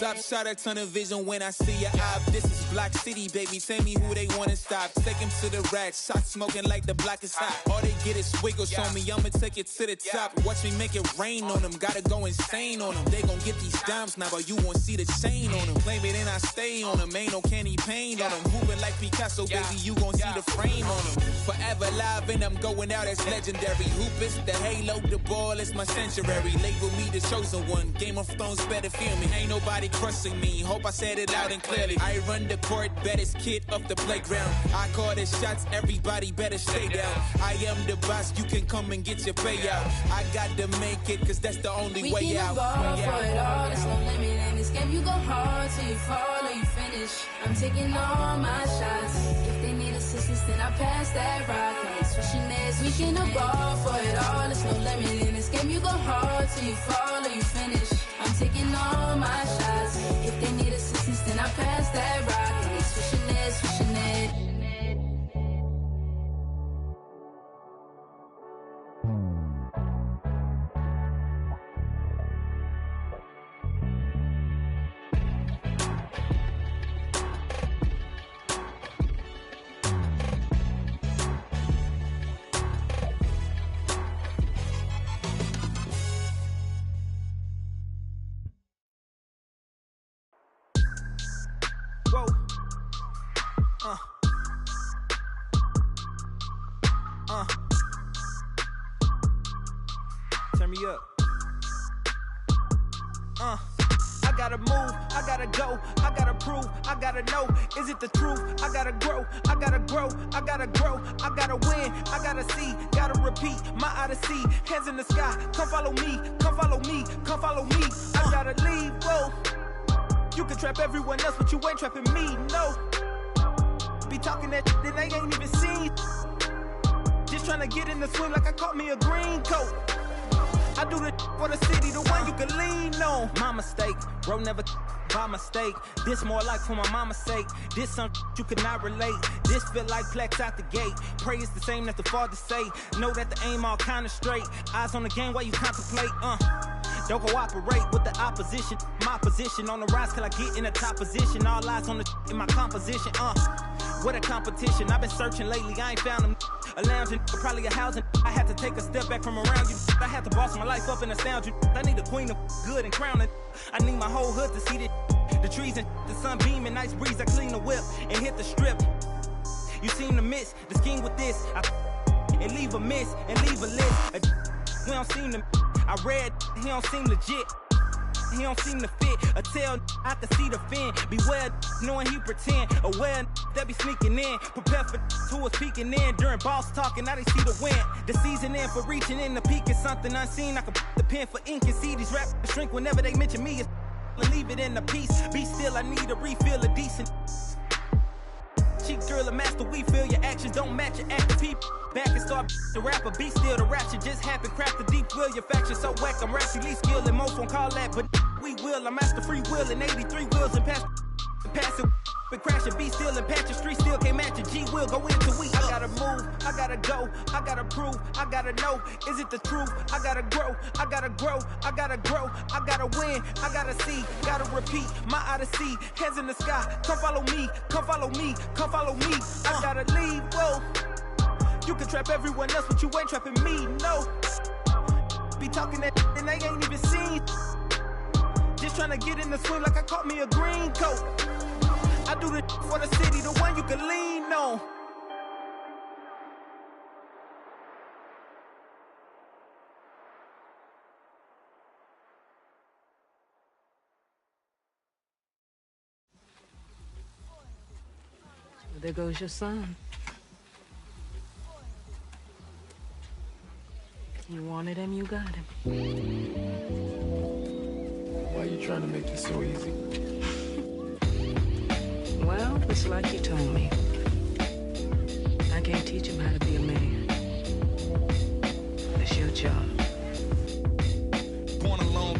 Top shot at tunnel vision when I see your eye. This is Block City, baby. Tell me who they wanna stop. Take him to the rack. Shot smoking like the block is hot. All they get is wiggles on me. I'ma take it to the top. Watch me make it rain on them. Gotta go insane on them. They gon' get these dimes now, but you won't see the chain on them. Claim it and I stay on them. Ain't no candy paint on them. Moving like Picasso, baby. You gon' see the frame on them. Forever live and I'm going out as legendary. Hoopers, the halo, the ball is my sanctuary. Label me the chosen one. Game of Thrones better feel me. Ain't nobody crushing me. Hope I said it loud and clearly. I run the court, baddest kid off the playground. I call the shots, everybody better stay down. I am the boss, you can come and get your payout. I got to make it, cause that's the only way out. We can ball for it all, there's no limit in this game. You go hard till you fall or you finish. I'm taking all my shots. If they need assistance, then I pass that rock. Like switching this, we can ball for it all, there's no limit in this game. You go hard till you fall or you finish. I'm taking all my shots. If they need assistance, then I pass that rock. Like switching this, switching it. Turn me up. I gotta move, I gotta go, I gotta prove, I gotta know, is it the truth? I gotta grow, I gotta grow, I gotta grow, I gotta win, I gotta see, gotta repeat, my odyssey, hands in the sky, come follow me, come follow me, come follow me, I gotta leave, whoa. You can trap everyone else, but you ain't trapping me, no. Be talking that they ain't even seen. Just trying to get in the swim like I caught me a green coat. I do the for the city, the one you can lean on. My mistake, bro, never by mistake. This more like for my mama's sake. This something you could not relate. This feel like plaques out the gate. Pray it's the same that the father say. Know that the aim all kinda straight. Eyes on the game while you contemplate, Don't cooperate with the opposition. My position on the rise till I get in the top position. All eyes on the in my composition, What a competition, I've been searching lately, I ain't found them. A lounging, probably a housing. I had to take a step back from around you. I had to boss my life up and astound you. I need a queen of good and crown it. I need my whole hood to see this. The trees and the sun beaming, nice breeze. I clean the whip and hit the strip. You seem to miss the scheme with this. And leave a miss and leave a list. We don't seem to. I read, he don't seem legit. He don't seem to fit. A tail, I can see the fin. Beware, knowing he pretend. Aware, that be sneaking in. Prepare for who was peeking in. During boss talking, now they see the win. The season in for reaching in the peak is something unseen. I can put the pen for ink and see these rap shrink whenever they mention me. Leave it in the piece. Be still, I need a refill of decent. Cheek girl, a master, we feel your actions don't match your active people. Back and start the rapper, be still the rap shit just happened. Craft the deep will, your faction so whack. I'm rapidly skilled and most won't call that, but we will. I'm master free will and 83 wheels and pass it. Been crashing, be still and patch the street still can't match your G will go into we. I gotta move, I gotta go, I gotta prove, I gotta know, is it the truth? I gotta grow, I gotta grow, I gotta grow, I gotta win, I gotta see, gotta repeat, my odyssey, hands in the sky, come follow me, come follow me, come follow me, I gotta leave, whoa. You can trap everyone else, but you ain't trapping me, no. Be talking that and they ain't even seen. Just trying to get in the swim like I caught me a green coat. I do the for the city, the one you can lean on. Well, there goes your son. You wanted him, you got him. Why are you trying to make it so easy? Well, it's like you told me. I can't teach him how to be a man. It's your job. Born alone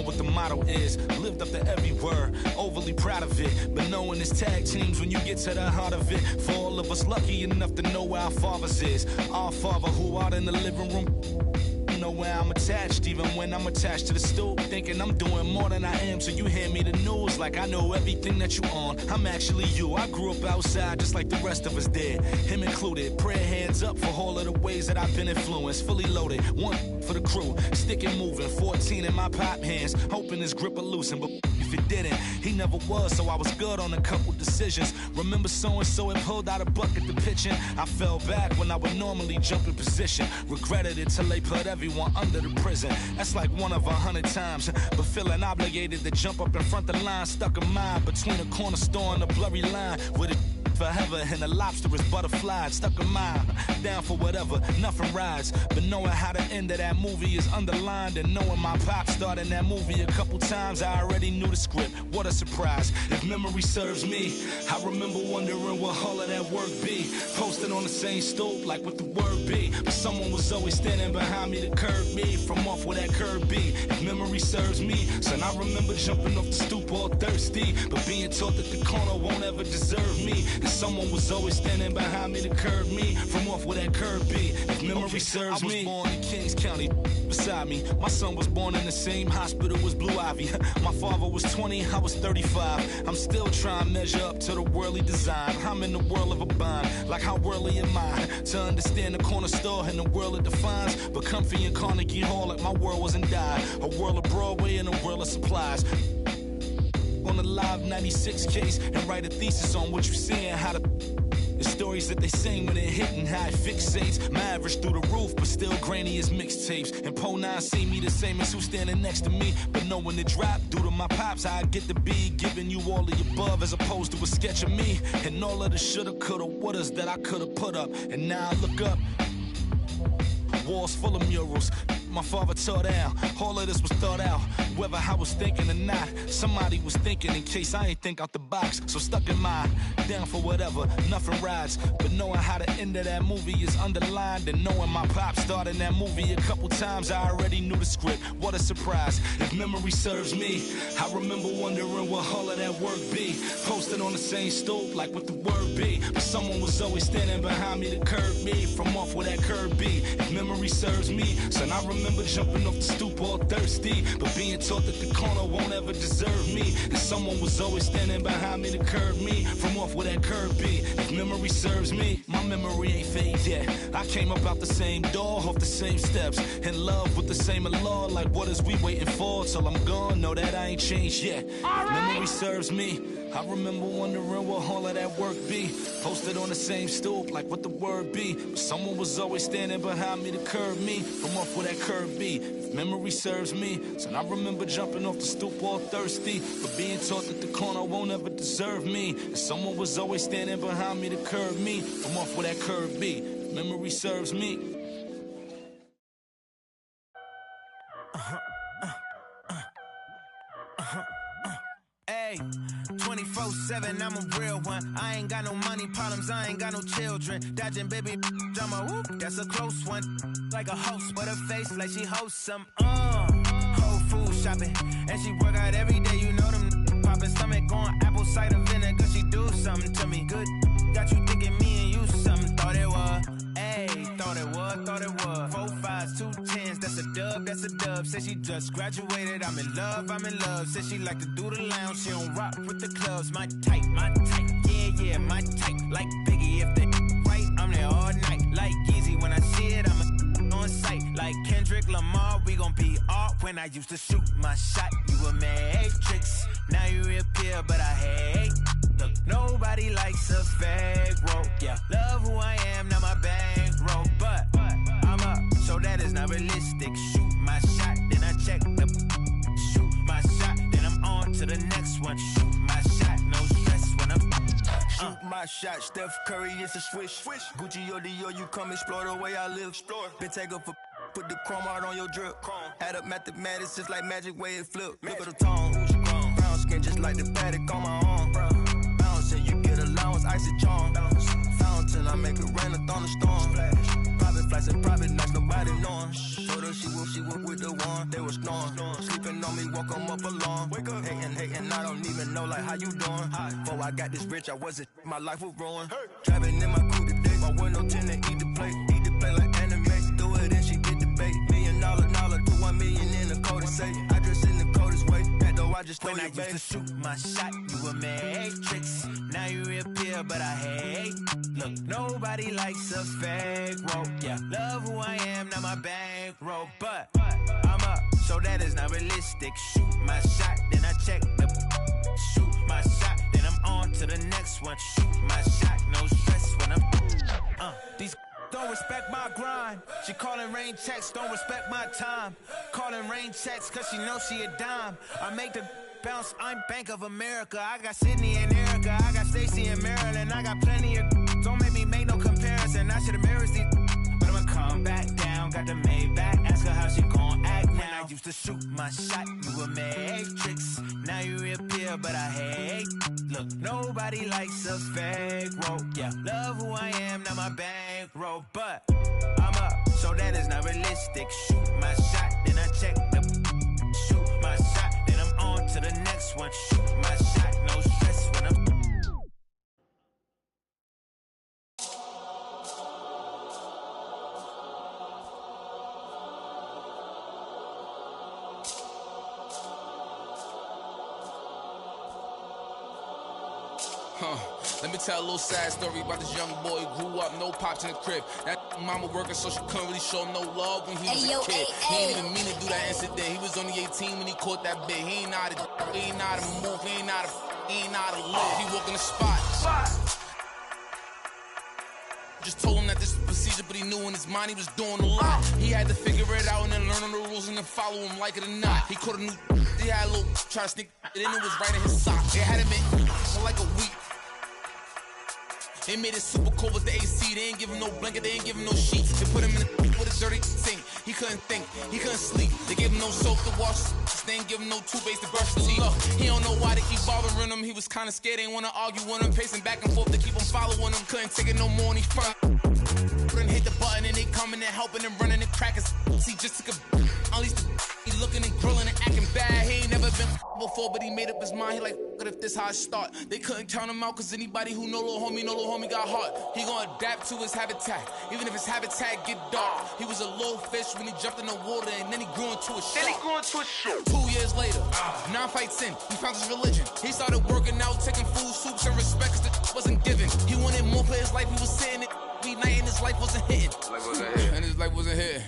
what the motto is. Lived up to every word, overly proud of it. But knowing it's tag teams when you get to the heart of it. For all of us lucky enough to know where our fathers is. Our Father who art in the living room. know where I'm attached, even when I'm attached to the stool. Thinking I'm doing more than I am, so you hand me the news like I know everything that you on. I'm actually you. I grew up outside just like the rest of us did, him included. Prayer hands up for all of the ways that I've been influenced. Fully loaded, one for the crew, stick and moving. 14 in my pop hands, hoping his grip will loosen, but if it didn't, he never was, so I was good on a couple decisions. Remember so-and-so had pulled out a bucket to pitching. I fell back when I would normally jump in position. Regretted it till they put everyone under the prison. That's like 1 of 100 times, but feeling obligated to jump up in front the line. Stuck a mind between a corner store and a blurry line with it forever, and the lobster is butterflied. Stuck a mile, down for whatever, nothing rides. But knowing how the end of that movie is underlined, and knowing my pop starred in that movie a couple times, I already knew the script. What a surprise. If memory serves me, I remember wondering what all of that work be. Posted on the same stoop, like what the word be. But someone was always standing behind me to curb me from off where that curb be. If memory serves me, son, I remember jumping off the stoop all thirsty, but being taught that the corner won't ever deserve me. And someone was always standing behind me to curb me from off where that curb be. If memory serves me, I was born in Kings County, beside me. My son was born in the same hospital as Blue Ivy. My father was 20, I was 35. I'm still trying to measure up to the worldly design. I'm in the world of a bind, like how worldly am I? To understand the corner store and the world it defines. But comfy in Carnegie Hall like my world wasn't die. A world of Broadway and a world of supplies. On the Live 96 case and write a thesis on what you see and how the stories that they sing when it hit and how it fixates. My average through the roof, but still grainy as mixtapes. And Po 9 see me the same as who's standing next to me. But knowing the drop due to my pops, how I get to be giving you all of the above as opposed to a sketch of me. And all of the shoulda, coulda, wouldas that I coulda put up. And now I look up, walls full of murals my father tore down. All of this was thought out, whether I was thinking or not. Somebody was thinking in case I ain't think out the box. So stuck in my down for whatever, nothing rides. But knowing how the end of that movie is underlined, and knowing my pop starred in that movie a couple times, I already knew the script. What a surprise. If memory serves me, I remember wondering what all of that work be. Posted on the same stoop like what the word be. But someone was always standing behind me to curb me from off where that curb be. If memory serves me, son, I remember jumping off the stoop all thirsty, but being taught that the corner won't ever deserve me. And someone was always standing behind me to curb me from off where that curb be. If memory serves me, my memory ain't fade yet. I came up out the same door, off the same steps, in love with the same law. Like what is we waiting for till I'm gone? Know that I ain't changed yet. If memory serves me, I remember wondering what all of that work be. Posted on the same stoop like what the word be. But someone was always standing behind me to curb me from off where that curb be. If memory serves me, son, I remember jumping off the stoop all thirsty, but being taught that the corner won't ever deserve me. And someone was always standing behind me to curb me from off where that curb be. If memory serves me. Hey, 24/7, I'm a real one. I ain't got no money problems, I ain't got no children. Dodging baby, I'm a whoop, that's a close one. Like a host, but her face like she hosts some. Whole food shopping, and she work out every day. You know them popping stomach on apple cider vinegar. She do something to me good. Got you thinking me and you something. Thought it was. Ayy, thought it was. 4 5s, 2 10s, that's a dub, that's a dub. Said she just graduated, I'm in love. Said she like to do the lounge, she don't rock with the clubs. My type, yeah, my type. Like Biggie, if they right, I'm there all night. Like Yeezy, when I see it, I'm on sight. Like Kendrick Lamar, we gon' be art. When I used to shoot my shot, you a matrix. Now you reappear, but I hate. Look, nobody likes a fake rope. Yeah, love who I am, not my bankroll. But I'm up, so that is not realistic. Shoot my shot, then I check the. Shoot my shot, then I'm on to the next one. Shoot my shot, no stress when I'm. Shoot my shot, Steph Curry, it's a swish. Gucci or Dior, you come explore the way I live. Been take up for. Put the chrome out on your drip. Add up mathematics, just like magic way it flip. Look at the tone. Brown skin just like the paddock on my arm. Bouncing, you get allowance, icy charm. Fountain, I make it rain, a thunderstorm. Private flights and private nights, nobody knowing. Told her she would with the one, they was snoring. Sleeping on me, walk them up along. Hating, I don't even know like how you doing. Before I got this rich, I wasn't, my life was ruined. Driving in my coupe today, my window tinted, eat the plate like anime. Do it and she get the bait. $1 million I just throw When I you, babe. used to shoot my shot, you a matrix. Now you reappear, but I hate. Look, nobody likes a fake rope. Yeah, love who I am, not my bankroll. But I'm up, so that is not realistic. Shoot my shot, then I check the. Shoot my shot, then I'm on to the next one. Shoot my shot, no stress when I'm. These don't respect my grind. She calling rain checks, don't respect my time. Calling rain checks, cause she knows she a dime. I make the bounce, I'm Bank of America. I got Sydney and Erica, I got Stacy and Maryland. I got plenty of. Don't make me make no comparison. I should embarrass these. But I'ma come back down. Got the Maybach, ask her how she gon' act now. When I used to shoot my shot, you a matrix. Now you reappear, but I hate. Look, nobody likes a fake rope. Yeah, love who I am, not my bankroll. But I'm up, so that is not realistic. Shoot my shot, then I check the. Shoot my shot, then I'm on to the next one. Shoot my shot, no stress when I'm. Let me tell a little sad story about this young boy who grew up, no pops in the crib. That mama working, so she couldn't really show him no love when he was a kid. He ain't even mean to do that incident. He was only 18 when he caught that bit. He ain't know how to move, he ain't know how to live. He walk in the spot. Just told him that this was procedure, but he knew in his mind he was doing a lot. He had to figure it out and then learn all the rules and then follow him like it or not. He caught a new, he had a little, try to sneak it in, it was right in his sock. It had him in for like a week. They made it super cold with the AC. They ain't give him no blanket, they ain't give him no sheets. They put him in with a dirty sink. He couldn't think, he couldn't sleep. They gave him no soap to wash. They ain't give him no toothpaste to brush his teeth. Look, he don't know why they keep bothering him. He was kinda scared, they ain't wanna argue with him. Pacing back and forth to keep him following him. Couldn't take it no more and he front. Couldn't hit the button and they coming and helping and running and cracking. He just took a at least he looking and grilling and acting bad. He ain't never been before, but he made up his mind. He like, what if this how I start? They couldn't count him out, cause anybody who know little homie got heart. He gonna adapt to his habitat, even if his habitat get dark. He was a little fish when he jumped in the water, and then he grew into a shark. 2 years later, 9 fights in, he found his religion. He started working out, taking food, soups, and respect, cause the wasn't given. He wanted more for his life, he was sitting it. Night and his life wasn't hitting. And his life wasn't hitting.